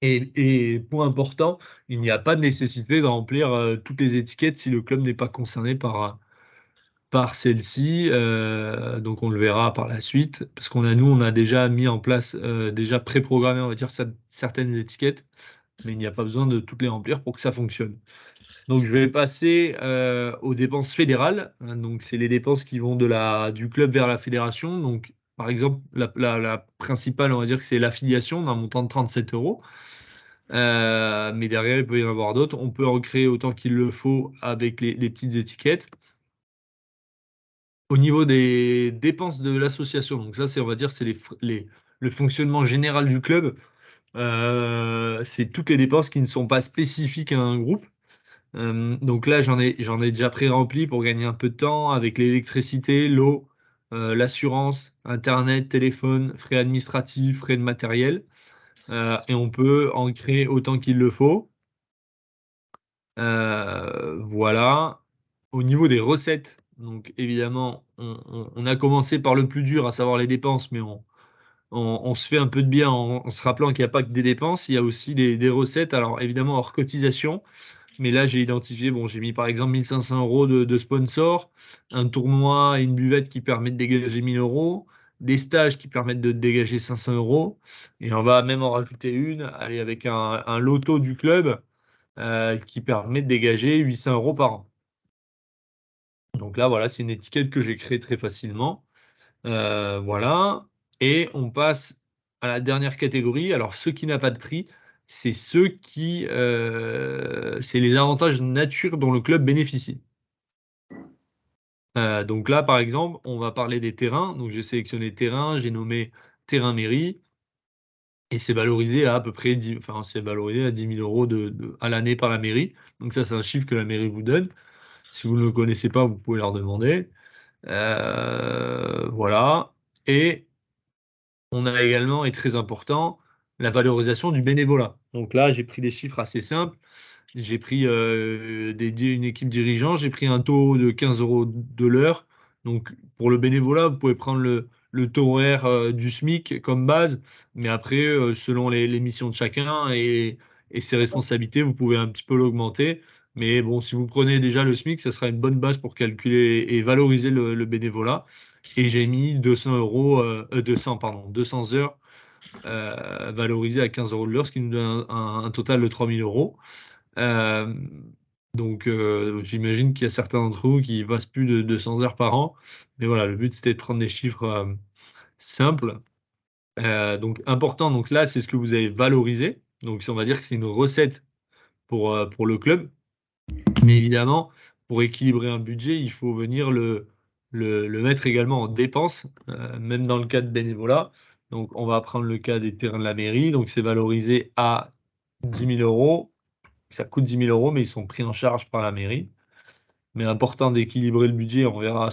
Et point important, il n'y a pas de nécessité de remplir toutes les étiquettes si le club n'est pas concerné par celle-ci. Donc on le verra par la suite, parce nous, on a déjà mis en place, déjà préprogrammé, on va dire, certaines étiquettes, mais il n'y a pas besoin de toutes les remplir pour que ça fonctionne. Donc je vais passer aux dépenses fédérales. Hein, donc c'est les dépenses qui vont du club vers la fédération. Donc par exemple, la principale, on va dire que c'est l'affiliation d'un montant de 37 €. Mais derrière, il peut y en avoir d'autres. On peut en créer autant qu'il le faut avec les petites étiquettes. Au niveau des dépenses de l'association, donc ça, on va dire, c'est le fonctionnement général du club. C'est toutes les dépenses qui ne sont pas spécifiques à un groupe. Donc là, j'en ai déjà pré-rempli pour gagner un peu de temps avec l'électricité, l'eau, l'assurance, Internet, téléphone, frais administratifs, frais de matériel. Et on peut en créer autant qu'il le faut. Voilà. Au niveau des recettes, donc évidemment, on a commencé par le plus dur, à savoir les dépenses, mais on se fait un peu de bien en se rappelant qu'il n'y a pas que des dépenses, il y a aussi des recettes. Alors évidemment hors cotisation, mais là j'ai identifié, bon, j'ai mis par exemple 1500 € de sponsor, un tournoi et une buvette qui permettent de dégager 1000 €, des stages qui permettent de dégager 500 €, et on va même en rajouter une, allez, avec un loto du club qui permet de dégager 800 € par an. Donc là, voilà, c'est une étiquette que j'ai créée très facilement. Voilà. Et on passe à la dernière catégorie. Alors, ce qui n'a pas de prix, c'est c'est les avantages nature dont le club bénéficie. Donc là, par exemple, on va parler des terrains. Donc, j'ai sélectionné terrain, j'ai nommé terrain mairie. Et c'est valorisé à peu près 10 000 € à l'année par la mairie. Donc ça, c'est un chiffre que la mairie vous donne. Si vous ne le connaissez pas, vous pouvez leur demander. Voilà. Et on a également, et très important, la valorisation du bénévolat. Donc là, j'ai pris des chiffres assez simples. J'ai pris une équipe dirigeante, j'ai pris un taux de 15 € de l'heure. Donc pour le bénévolat, vous pouvez prendre le taux horaire du SMIC comme base, mais après, selon les missions de chacun et ses responsabilités, vous pouvez un petit peu l'augmenter. Mais bon, si vous prenez déjà le SMIC, ça sera une bonne base pour calculer et valoriser le bénévolat. Et j'ai mis 200 heures valorisées à 15 € de l'heure, ce qui nous donne un total de 3 000 €. Donc, j'imagine qu'il y a certains d'entre vous qui passent plus de 200 heures par an. Mais voilà, le but, c'était de prendre des chiffres simples. Donc, important. Donc là, c'est ce que vous avez valorisé. Donc, on va dire que c'est une recette pour le club. Mais évidemment, pour équilibrer un budget, il faut venir le mettre également en dépenses, même dans le cas de bénévolat. Donc, on va prendre le cas des terrains de la mairie. Donc, c'est valorisé à 10 000 €. Ça coûte 10 000 €, mais ils sont pris en charge par la mairie. Mais important d'équilibrer le budget, on verra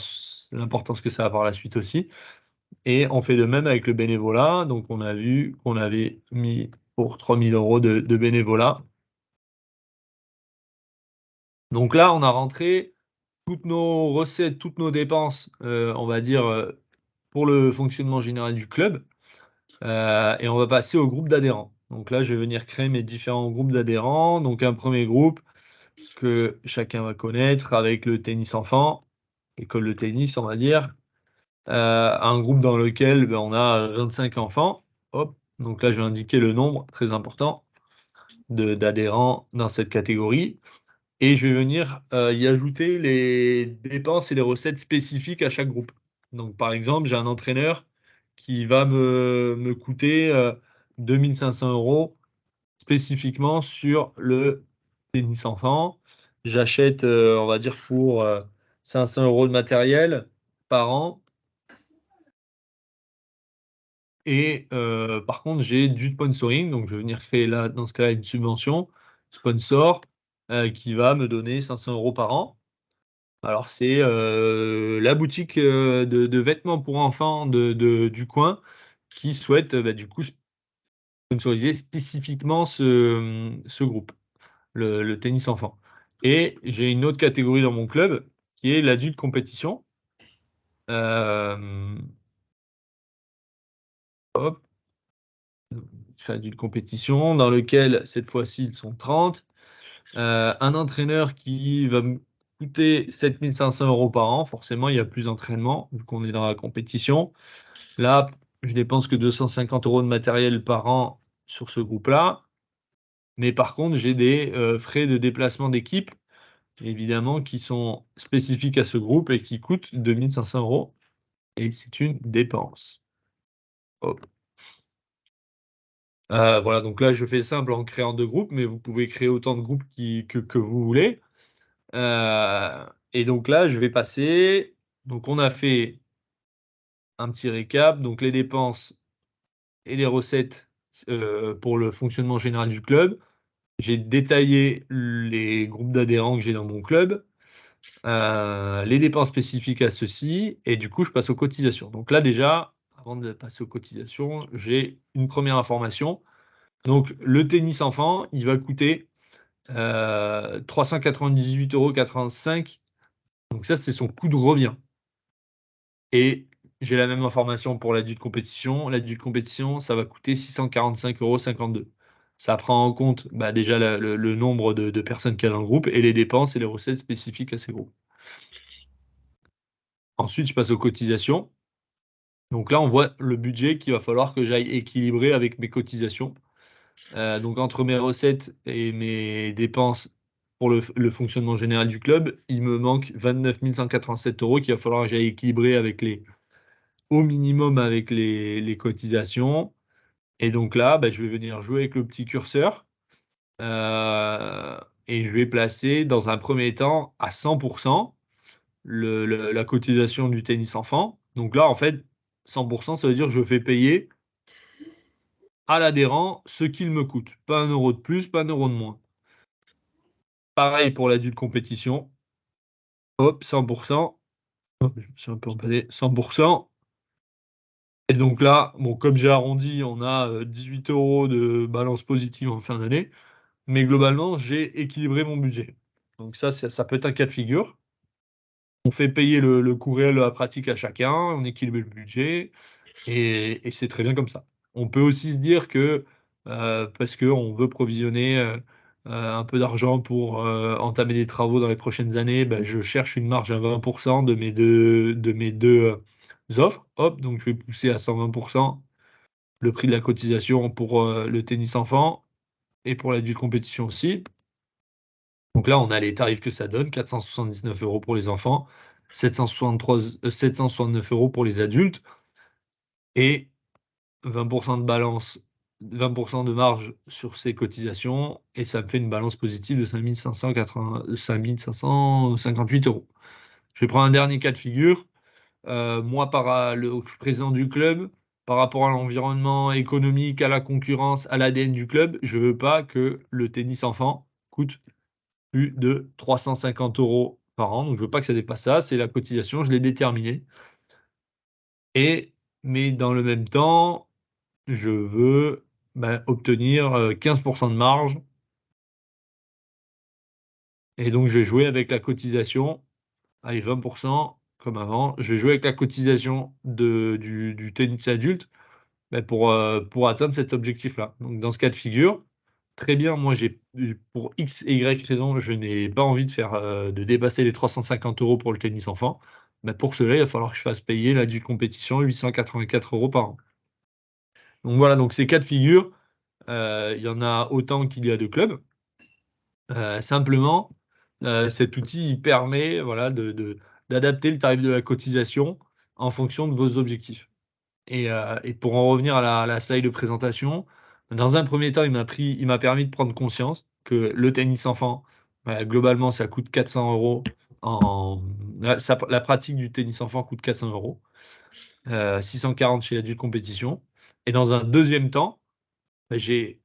l'importance que ça a par la suite aussi. Et on fait de même avec le bénévolat. Donc, on a vu qu'on avait mis pour 3 000 € de bénévolat. Donc là, on a rentré toutes nos recettes, toutes nos dépenses, on va dire, pour le fonctionnement général du club. Et on va passer au groupe d'adhérents. Donc là, je vais venir créer mes différents groupes d'adhérents. Donc un premier groupe que chacun va connaître avec le tennis enfant, école de tennis, on va dire. Un groupe dans lequel on a 25 enfants. Hop. Donc là, je vais indiquer le nombre, très important, d'adhérents dans cette catégorie. Et je vais venir y ajouter les dépenses et les recettes spécifiques à chaque groupe. Donc, par exemple, j'ai un entraîneur qui va me coûter 2 500 € spécifiquement sur le tennis enfant. J'achète, on va dire, pour 500 € de matériel par an. Et par contre, j'ai du sponsoring. Donc, je vais venir créer là, dans ce cas-là, une subvention sponsor qui va me donner 500 € par an. Alors, c'est la boutique de vêtements pour enfants du coin qui souhaite du coup sponsoriser spécifiquement ce groupe, le tennis enfant. Et j'ai une autre catégorie dans mon club qui est l'adulte compétition. Hop, adulte compétition dans lequel cette fois-ci ils sont 30. Un entraîneur qui va me coûter 7 500 € par an. Forcément, il y a plus d'entraînement vu qu'on est dans la compétition. Là, je dépense que 250 € de matériel par an sur ce groupe-là. Mais par contre, j'ai des frais de déplacement d'équipe, évidemment, qui sont spécifiques à ce groupe et qui coûtent 2 500 € et c'est une dépense. Hop. Voilà, donc là, je fais simple en créant 2 groupes, mais vous pouvez créer autant de groupes que vous voulez. Et donc là, je vais passer donc on a fait un petit récap, donc les dépenses et les recettes, pour le fonctionnement général du club. J'ai détaillé les groupes d'adhérents que j'ai dans mon club, les dépenses spécifiques à ceux-ci et du coup, je passe aux cotisations. Donc là, déjà, avant de passer aux cotisations, j'ai une première information. Donc le tennis enfant, il va coûter 398,85 €. Donc ça, c'est son coût de revient. Et j'ai la même information pour l'adulte compétition. L'adulte compétition, ça va coûter 645,52 €. Ça prend en compte déjà le nombre de personnes qu'il y a dans le groupe et les dépenses et les recettes spécifiques à ces groupes. Ensuite, je passe aux cotisations. Donc là, on voit le budget qu'il va falloir que j'aille équilibrer avec mes cotisations. Donc entre mes recettes et mes dépenses pour le fonctionnement général du club, il me manque 29 187 € qu'il va falloir que j'aille équilibrer au minimum avec les cotisations. Et donc là, je vais venir jouer avec le petit curseur et je vais placer dans un premier temps à 100 % la cotisation du tennis enfant. Donc là, en fait, 100 %, ça veut dire que je fais payer à l'adhérent ce qu'il me coûte. Pas 1 € de plus, pas 1 € de moins. Pareil pour l'adulte compétition. Hop, 100 %. Hop, je me suis un peu emballé. 100 %. Et donc là, bon, comme j'ai arrondi, on a 18 € de balance positive en fin d'année, mais globalement, j'ai équilibré mon budget. Donc ça peut être un cas de figure. On fait payer le coût réel de la pratique à chacun, on équilibre le budget et c'est très bien comme ça. On peut aussi se dire que, parce qu'on veut provisionner, un peu d'argent pour, entamer des travaux dans les prochaines années, bah, je cherche une marge à 20 de mes 2 offres. Hop, donc je vais pousser à 120 le prix de la cotisation pour, le tennis enfant et pour l'adulte compétition aussi. Donc là, on a les tarifs que ça donne, 479 € pour les enfants, 769 € pour les adultes et 20 de balance, 20 de marge sur ces cotisations et ça me fait une balance positive de 5 558 €. Je vais prendre un dernier cas de figure. Moi, je suis président du club, par rapport à l'environnement économique, à la concurrence, à l'ADN du club, je veux pas que le tennis enfant coûte plus de 350 € par an. Donc je veux pas que ça dépasse ça, c'est la cotisation, je l'ai déterminée. Mais dans le même temps, je veux, obtenir, 15 de marge et donc je vais jouer avec la cotisation. Allez, 20 comme avant. Je vais jouer avec la cotisation du tennis adulte, pour atteindre cet objectif-là. Donc dans ce cas de figure, très bien, moi pour X et Y raison, je n'ai pas envie de faire, de dépasser les 350 € pour le tennis enfant. Pour cela, il va falloir que je fasse payer l'adulte compétition 884 € par an. Donc voilà, donc ces cas de figure, il y en a autant qu'il y a de clubs. Simplement, cet outil, il permet, voilà, d'adapter le tarif de la cotisation en fonction de vos objectifs. Et pour en revenir à la slide de présentation, dans un premier temps, il m'a permis de prendre conscience que le tennis enfant, globalement, ça coûte 400 € la pratique du tennis enfant coûte 400 €, 640 chez l'adulte compétition. Et dans un deuxième temps, j'ai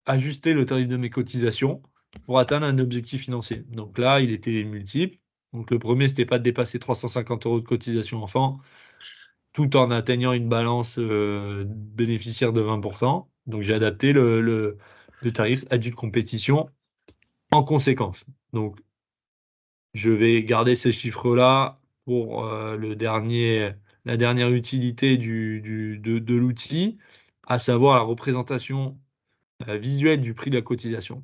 ajusté le tarif de mes cotisations pour atteindre un objectif financier. Donc là, il était multiple. Donc le premier, c'était pas de dépasser 350 € de cotisation enfant, tout en atteignant une balance, bénéficiaire de 20 Donc j'ai adapté le tarif adulte compétition en conséquence. Donc je vais garder ces chiffres-là pour, la dernière utilité de l'outil, à savoir la représentation, visuelle du prix de la cotisation.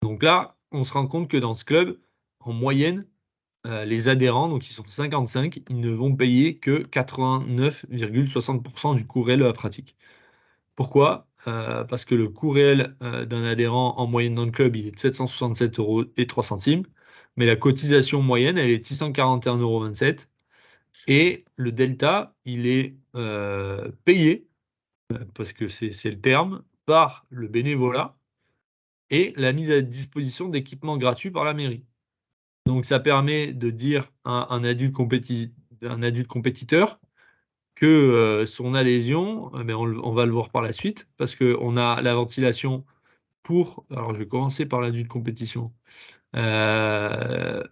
Donc là, on se rend compte que dans ce club, en moyenne, les adhérents, donc ils sont 55, ils ne vont payer que 89,60 du coût réel de la pratique. Pourquoi? Parce que le coût réel, d'un adhérent en moyenne dans le club, il est de 767,03 €, mais la cotisation moyenne, elle est de 641,27 € et le delta, il est, payé, parce que c'est le terme, par le bénévolat et la mise à disposition d'équipements gratuits par la mairie. Donc ça permet de dire à un adulte compétiteur que, son adhésion, on va le voir par la suite, parce qu'on a la ventilation alors je vais commencer par l'adulte compétition. Parce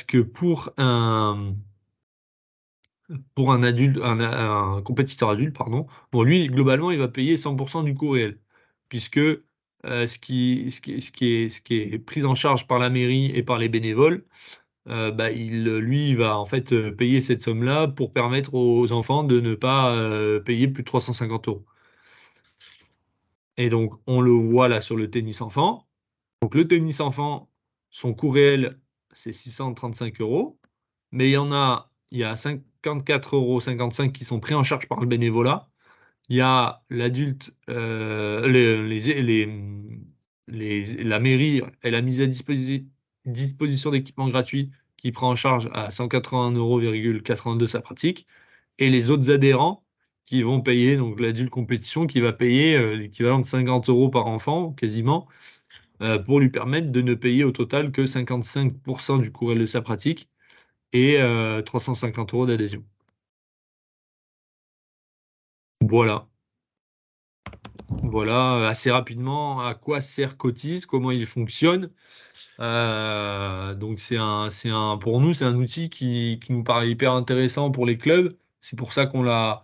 que pour un compétiteur adulte, pardon, bon lui globalement il va payer 100 du coût réel. Puisque, ce qui est pris en charge par la mairie et par les bénévoles, il va en fait, payer cette somme-là pour permettre aux enfants de ne pas, payer plus de 350 €. Et donc on le voit là sur le tennis enfant. Donc le tennis enfant, son coût réel, c'est 635 €, mais il y a 54,55 € qui sont pris en charge par le bénévolat. Il y a l'adulte, la mairie, elle a mis à disposition d'équipements gratuits qui prend en charge à 181,82 € sa pratique et les autres adhérents qui vont payer, donc l'adulte compétition qui va payer, l'équivalent de 50 € par enfant quasiment, pour lui permettre de ne payer au total que 55 du coût réel de sa pratique et 350 € d'adhésion. Voilà. Voilà, assez rapidement à quoi sert Cotize, comment il fonctionne. Donc pour nous, c'est un outil qui nous paraît hyper intéressant pour les clubs. c'est pour ça qu'on a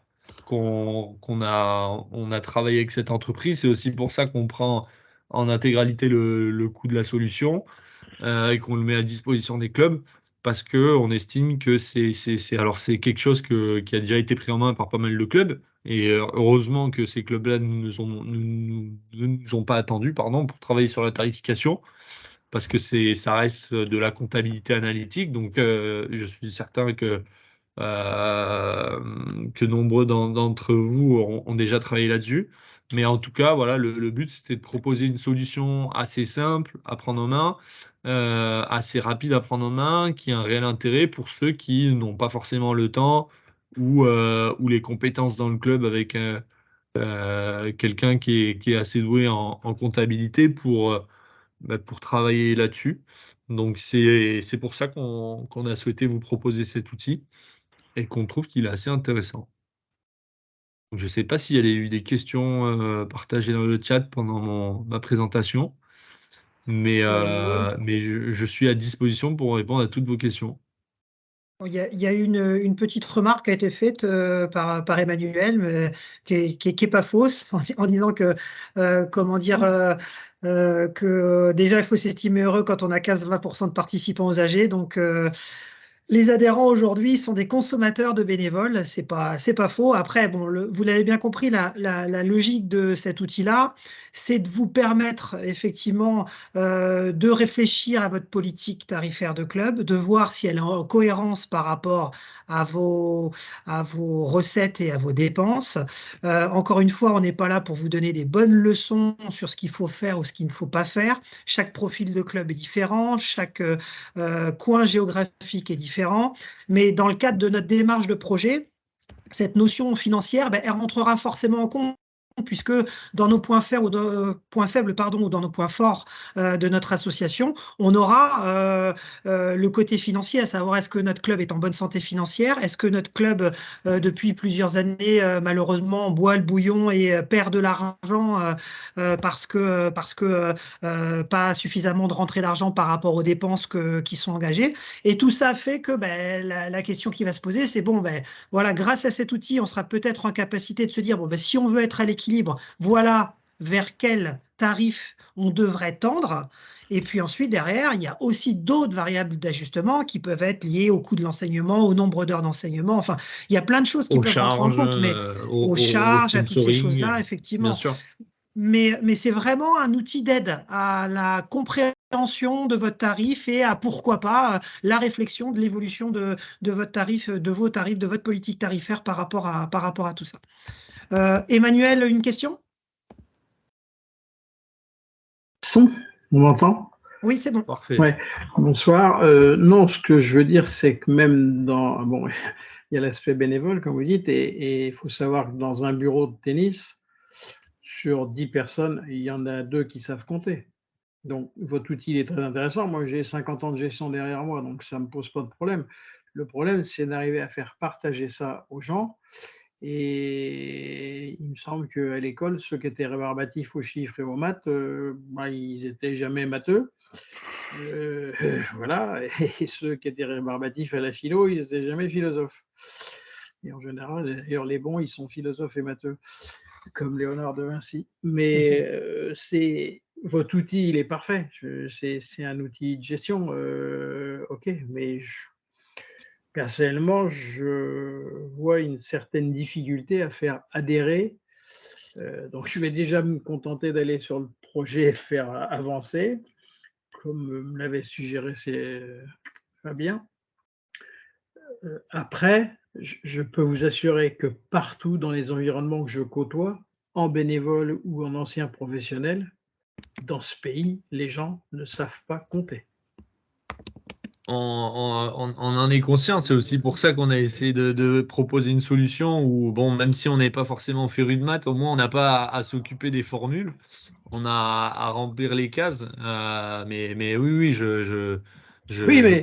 travaillé avec cette entreprise. C'est aussi pour ça qu'on prend en intégralité le coût de la solution et qu'on le met à disposition des clubs parce qu'on estime que c'est quelque chose qui a déjà été pris en main par pas mal de clubs. Et heureusement que ces clubs-là ne nous ont pas attendus pour travailler sur la tarification parce que ça reste de la comptabilité analytique. Donc, je suis certain que nombreux d'entre vous ont déjà travaillé là-dessus. Mais en tout cas, voilà, le but, c'était de proposer une solution assez simple à prendre en main, assez rapide à prendre en main, qui a un réel intérêt pour ceux qui n'ont pas forcément le temps ou les compétences dans le club avec quelqu'un qui est assez doué en comptabilité pour travailler là-dessus. Donc, c'est pour ça qu'on a souhaité vous proposer cet outil et qu'on trouve qu'il est assez intéressant. Donc, je ne sais pas s'il y a eu des questions partagées dans le chat pendant ma présentation, mais je suis à disposition pour répondre à toutes vos questions. Il y a une petite remarque qui a été faite par Emmanuel, mais qui est pas fausse, en disant que, comment dire, que déjà il faut s'estimer heureux quand on a 15-20% de participants aux AG. Donc, les adhérents aujourd'hui sont des consommateurs de bénévoles, c'est pas faux. Après, bon, vous l'avez bien compris, la logique de cet outil-là, c'est de vous permettre effectivement de réfléchir à votre politique tarifaire de club, de voir si elle est en cohérence par rapport à vos recettes et à vos dépenses. Encore une fois, on n'est pas là pour vous donner des bonnes leçons sur ce qu'il faut faire ou ce qu'il ne faut pas faire. Chaque profil de club est différent, chaque coin géographique est différent, mais dans le cadre de notre démarche de projet, cette notion financière, elle rentrera forcément en compte, puisque dans nos points faibles ou dans nos points forts de notre association, on aura le côté financier, à savoir est-ce que notre club est en bonne santé financière, est-ce que notre club depuis plusieurs années malheureusement boit le bouillon et perd de l'argent parce que pas suffisamment de rentrée d'argent par rapport aux dépenses qui sont engagées. Et tout ça fait que la question qui va se poser, c'est bon, voilà, grâce à cet outil, on sera peut-être en capacité de se dire, bon, si on veut être à l'équilibre, voilà vers quel tarif on devrait tendre. Et puis ensuite, derrière, il y a aussi d'autres variables d'ajustement qui peuvent être liées au coût de l'enseignement, au nombre d'heures d'enseignement. Enfin, il y a plein de choses qui peuvent rentrer en compte, mais aux charges, à toutes ces choses-là, effectivement. Bien sûr. Mais c'est vraiment un outil d'aide à la compréhension de votre tarif et à, pourquoi pas, la réflexion de l'évolution de votre tarif, de vos tarifs, de votre politique tarifaire par rapport à tout ça. Emmanuel, une question? On m'entend? Oui, c'est bon. Parfait. Ouais. Bonsoir. Non, ce que je veux dire, c'est que même dans... Bon, il y a l'aspect bénévole, comme vous dites, et il faut savoir que dans un bureau de tennis, sur 10 personnes, il y en a 2 qui savent compter. Donc, votre outil est très intéressant. Moi, j'ai 50 ans de gestion derrière moi, donc ça ne me pose pas de problème. Le problème, c'est d'arriver à faire partager ça aux gens. Et il me semble qu'à l'école, ceux qui étaient rébarbatifs aux chiffres et aux maths, ils n'étaient jamais matheux. Voilà. Et ceux qui étaient rébarbatifs à la philo, ils n'étaient jamais philosophes. Et en général, d'ailleurs, les bons, ils sont philosophes et matheux, comme Léonard de Vinci. Mais votre outil, il est parfait. C'est un outil de gestion, ok, mais personnellement, je vois une certaine difficulté à faire adhérer. Donc, je vais déjà me contenter d'aller sur le projet et le faire avancer, comme me l'avait suggéré Fabien. Après, je peux vous assurer que partout dans les environnements que je côtoie, en bénévole ou en ancien professionnel, dans ce pays, les gens ne savent pas compter. On en est conscient, c'est aussi pour ça qu'on a essayé de proposer une solution où, bon, même si on n'est pas forcément féru de maths, au moins on n'a pas à s'occuper des formules, on a à remplir les cases. Mais oui, je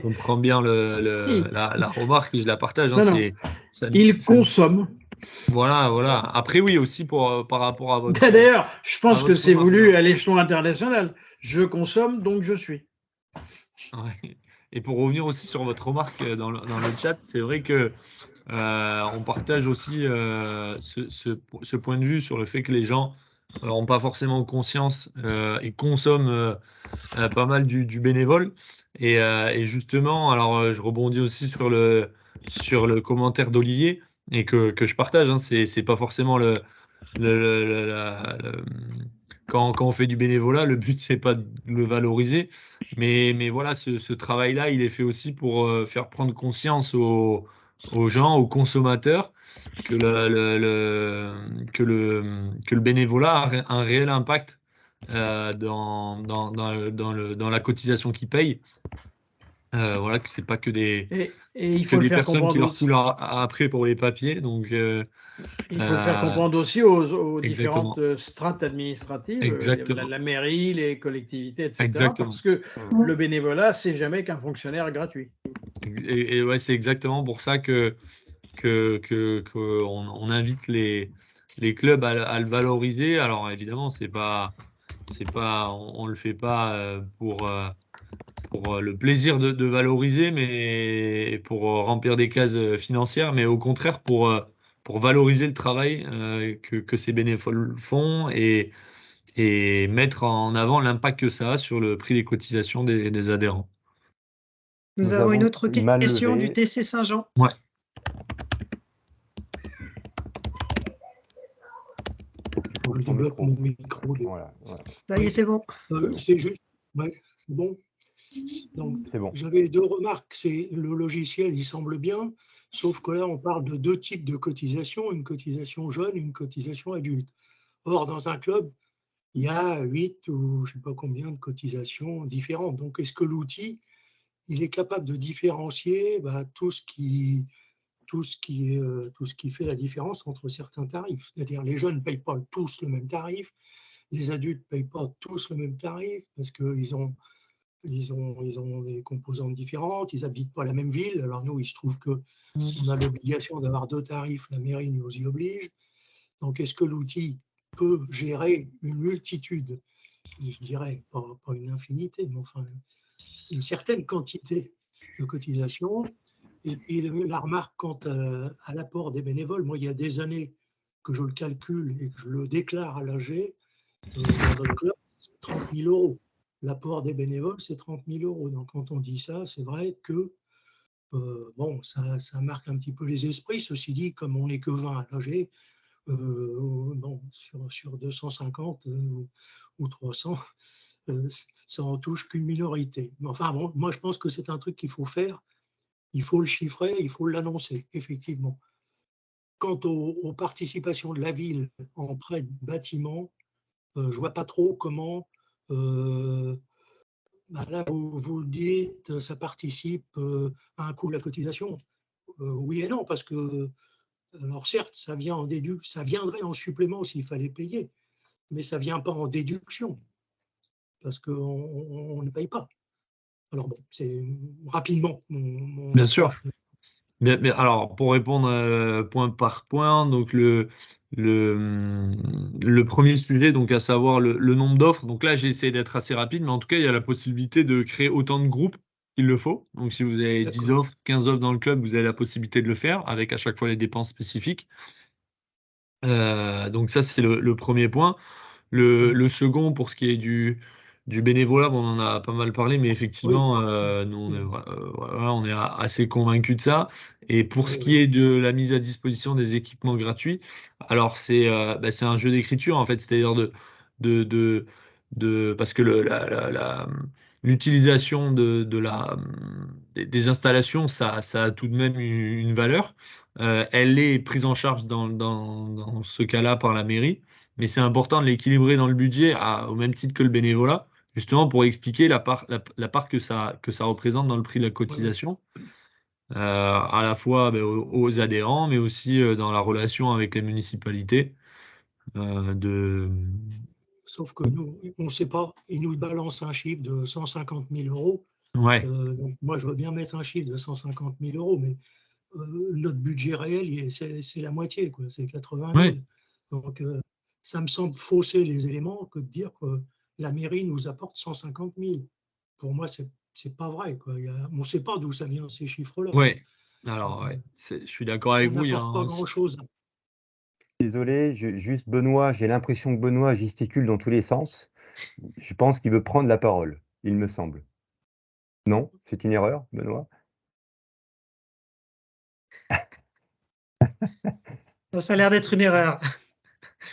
comprends bien la remarque et je la partage. Il consomme. Voilà. Après, oui, aussi par rapport à votre... D'ailleurs, je pense que c'est voulu hein. à l'échelon international. Je consomme, donc je suis. Ouais. Et pour revenir aussi sur votre remarque dans le chat, c'est vrai que on partage aussi ce point de vue sur le fait que les gens n'ont pas forcément conscience et consomment pas mal du bénévole. Et justement, alors je rebondis aussi sur le commentaire d'Olivier et que je partage. Hein, c'est pas forcément quand on fait du bénévolat, le but c'est pas de le valoriser, mais voilà, ce travail-là, il est fait aussi pour faire prendre conscience aux gens, aux consommateurs, que que le bénévolat a un réel impact dans la cotisation qu'ils payent. Voilà, que c'est pas que Et il faut le des faire personnes qui comprendre leur aussi. coulent après pour les papiers. Donc, Il faut le faire comprendre aussi aux différentes exactement. strates administratives, Exactement. la mairie, les collectivités, etc. Exactement. Parce que le bénévolat, c'est jamais qu'un fonctionnaire gratuit. Et ouais, c'est exactement pour ça on invite les clubs à le valoriser. Alors évidemment, on le fait pas pour le plaisir de valoriser, mais pour remplir des cases financières, mais au contraire pour valoriser le travail que ces bénévoles font et mettre en avant l'impact que ça a sur le prix des cotisations des adhérents. Nous avons une autre une main question levée. du TC Saint-Jean. Ouais. Ton Je débloque micro. mon micro. Voilà, voilà. Ça y est, c'est bon. C'est juste, ouais, c'est bon. Donc, C'est bon. j'avais deux remarques. C'est le logiciel, il semble bien, sauf que là, on parle de deux types de cotisations, une cotisation jeune, une cotisation adulte. Or, dans un club, il y a 8 ou je ne sais pas combien de cotisations différentes. Donc, est-ce que l'outil, il est capable de différencier tout ce qui fait la différence entre certains tarifs? C'est-à-dire, les jeunes ne payent pas tous le même tarif, les adultes ne payent pas tous le même tarif parce qu'ils ont des composantes différentes, ils n'habitent pas la même ville. Alors nous, il se trouve qu'on a l'obligation d'avoir deux tarifs, la mairie nous y oblige. Donc est-ce que l'outil peut gérer une multitude, je dirais pas une infinité, mais enfin une certaine quantité de cotisations? Et puis la remarque quant à l'apport des bénévoles, moi il y a des années que je le calcule et que je le déclare à l'AG, dans notre club, c'est 30 000 euros. L'apport des bénévoles, c'est 30 000 euros. Donc, quand on dit ça, c'est vrai que ça marque un petit peu les esprits. Ceci dit, comme on n'est que 20 à l'AG, sur 250 ou 300, ça en touche qu'une minorité. Mais enfin, bon, moi, je pense que c'est un truc qu'il faut faire. Il faut le chiffrer, il faut l'annoncer, effectivement. Quant aux participations de la ville en prêt de bâtiment, je ne vois pas trop comment. Là, vous dites ça participe à un coût de la cotisation. Oui et non, parce que, alors certes, ça viendrait en supplément s'il fallait payer, mais ça ne vient pas en déduction, parce qu'on ne paye pas. Alors bon, c'est rapidement mon Bien sûr. approche. Mais alors, pour répondre point par point, donc le premier sujet, donc à savoir le nombre d'offres. Donc là, j'ai essayé d'être assez rapide, mais en tout cas, il y a la possibilité de créer autant de groupes qu'il le faut. Donc si vous avez 10 offres, 15 offres dans le club, vous avez la possibilité de le faire avec à chaque fois les dépenses spécifiques. Donc ça, c'est le premier point. Le second, pour ce qui est du bénévolat, bon, on en a pas mal parlé, mais effectivement, nous, on est assez convaincus de ça. Et pour ce qui est de la mise à disposition des équipements gratuits, alors c'est un jeu d'écriture, en fait, c'est-à-dire parce que l'utilisation des installations, ça a tout de même une valeur. Elle est prise en charge dans ce cas-là par la mairie. Mais c'est important de l'équilibrer dans le budget au même titre que le bénévolat, justement pour expliquer la part que ça représente dans le prix de la cotisation, à la fois aux adhérents, mais aussi dans la relation avec les municipalités. Sauf que nous, on ne sait pas, ils nous balancent un chiffre de 150 000 euros. Ouais. Donc moi, je veux bien mettre un chiffre de 150 000 euros, mais notre budget réel, c'est la moitié, c'est 80 000. Ouais. Donc, ça me semble fausser les éléments que de dire que la mairie nous apporte 150 000. Pour moi, c'est pas vrai. On ne sait pas d'où ça vient, ces chiffres-là. Ouais. Alors, ouais, je suis d'accord Ça avec vous. n'apporte pas grand-chose. Désolé, juste Benoît, j'ai l'impression que Benoît gesticule dans tous les sens. Je pense qu'il veut prendre la parole, il me semble. Non? C'est une erreur, Benoît? Ça a l'air d'être une erreur.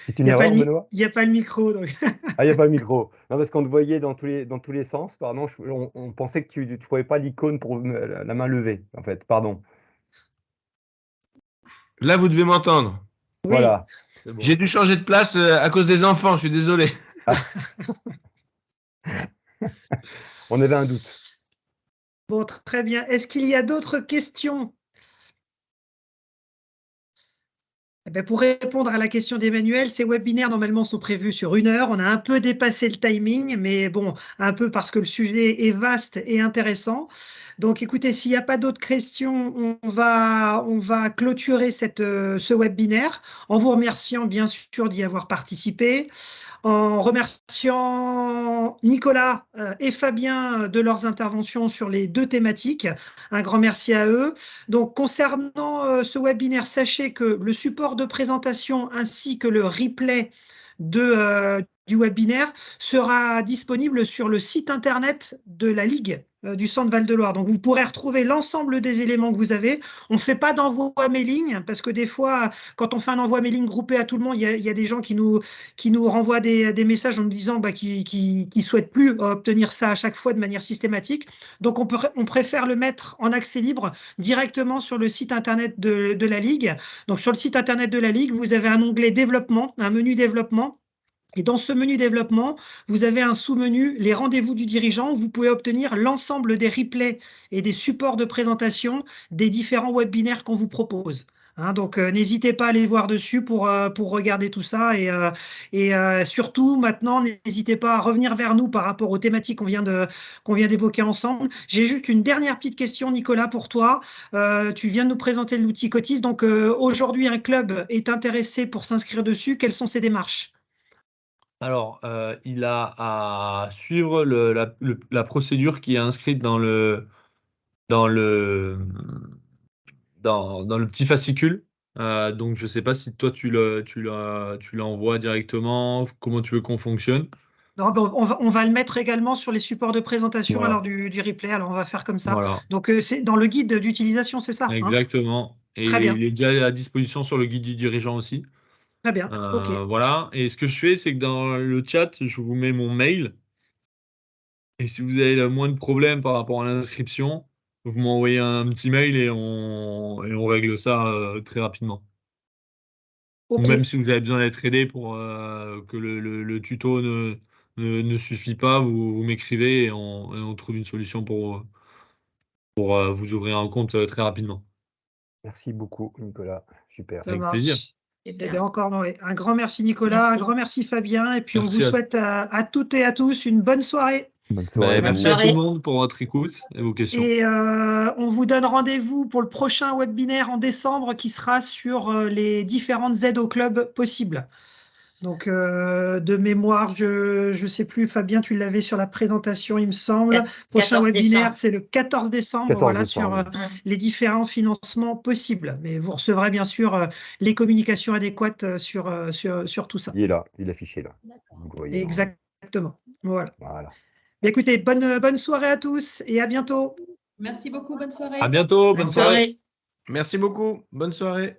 C'est Il une n'y a, erreur, Benoît? a pas le micro. Donc. Ah, il n'y a pas le micro. Non, parce qu'on te voyait dans tous les sens, pardon. On pensait que tu ne trouvais pas l'icône pour la main levée, en fait, pardon. Là, vous devez m'entendre. Oui. Voilà. C'est bon. J'ai dû changer de place à cause des enfants, je suis désolé. On avait un doute. Bon, très bien. Est-ce qu'il y a d'autres questions? Eh bien, pour répondre à la question d'Emmanuel, ces webinaires normalement sont prévus sur 1 heure. On a un peu dépassé le timing, mais bon, un peu parce que le sujet est vaste et intéressant. Donc écoutez, s'il n'y a pas d'autres questions, on va clôturer ce webinaire en vous remerciant bien sûr d'y avoir participé, en remerciant Nicolas et Fabien de leurs interventions sur les 2 thématiques. Un grand merci à eux. Donc, concernant ce webinaire, sachez que le support de présentation ainsi que le replay du webinaire sera disponible sur le site internet de la Ligue du Centre Val-de-Loire. Donc, vous pourrez retrouver l'ensemble des éléments que vous avez. On ne fait pas d'envoi mailing parce que des fois, quand on fait un envoi mailing groupé à tout le monde, il y a des gens qui nous renvoient des messages en nous disant qu'ils ne souhaitent plus obtenir ça à chaque fois de manière systématique. Donc, on préfère le mettre en accès libre directement sur le site internet de la Ligue. Donc, sur le site internet de la Ligue, vous avez un onglet développement, un menu développement. Et dans ce menu développement, vous avez un sous-menu, les rendez-vous du dirigeant, où vous pouvez obtenir l'ensemble des replays et des supports de présentation des différents webinaires qu'on vous propose. Hein, donc, n'hésitez pas à aller voir dessus pour regarder tout ça. Et surtout, maintenant, n'hésitez pas à revenir vers nous par rapport aux thématiques qu'on vient d'évoquer ensemble. J'ai juste une dernière petite question, Nicolas, pour toi. Tu viens de nous présenter l'outil Cotis. Donc, aujourd'hui, un club est intéressé pour s'inscrire dessus. Quelles sont ses démarches ? Alors, il a à suivre la procédure qui est inscrite dans le petit fascicule. Donc, je ne sais pas si toi, tu l'envoies directement, comment tu veux qu'on fonctionne. Non, ben, on va le mettre également sur les supports de présentation Voilà. alors du replay. Alors, on va faire comme ça. Voilà, Donc, c'est dans le guide d'utilisation, c'est ça, hein ? exactement. Et Très bien. il est déjà à disposition sur le guide du dirigeant aussi. Très bien. OK. Voilà. Et ce que je fais, c'est que dans le chat, je vous mets mon mail. Et si vous avez le moindre problème par rapport à l'inscription, vous m'envoyez un petit mail et on règle ça très rapidement. Ou OK. même si vous avez besoin d'être aidé pour que le tuto ne suffit pas, vous m'écrivez et on trouve une solution pour vous ouvrir un compte très rapidement. Merci beaucoup, Nicolas. Super. Ça Avec plaisir. marche. Eh bien, encore un grand merci, Nicolas. Merci. Un grand merci, Fabien. Et puis, on Merci vous à- souhaite à toutes et à tous une bonne soirée. Bonne soirée. Merci Bonne à tout soirée. le monde pour votre écoute et vos questions. Et on vous donne rendez-vous pour le prochain webinaire en décembre qui sera sur les différentes aides au club possibles. Donc, de mémoire, je ne sais plus, Fabien, tu l'avais sur la présentation, il me semble. Prochain 14 webinaire, décembre. c'est le 14 décembre, 14 voilà, décembre. sur les différents financements possibles. Mais vous recevrez bien sûr les communications adéquates sur tout ça. Il est là, il est affiché là. Vous le voyez. Exactement. Voilà. Voilà. Bien, écoutez, bonne soirée à tous et à bientôt. Merci beaucoup, bonne soirée. À bientôt, bonne Bonne soirée. soirée. Merci beaucoup. Bonne soirée.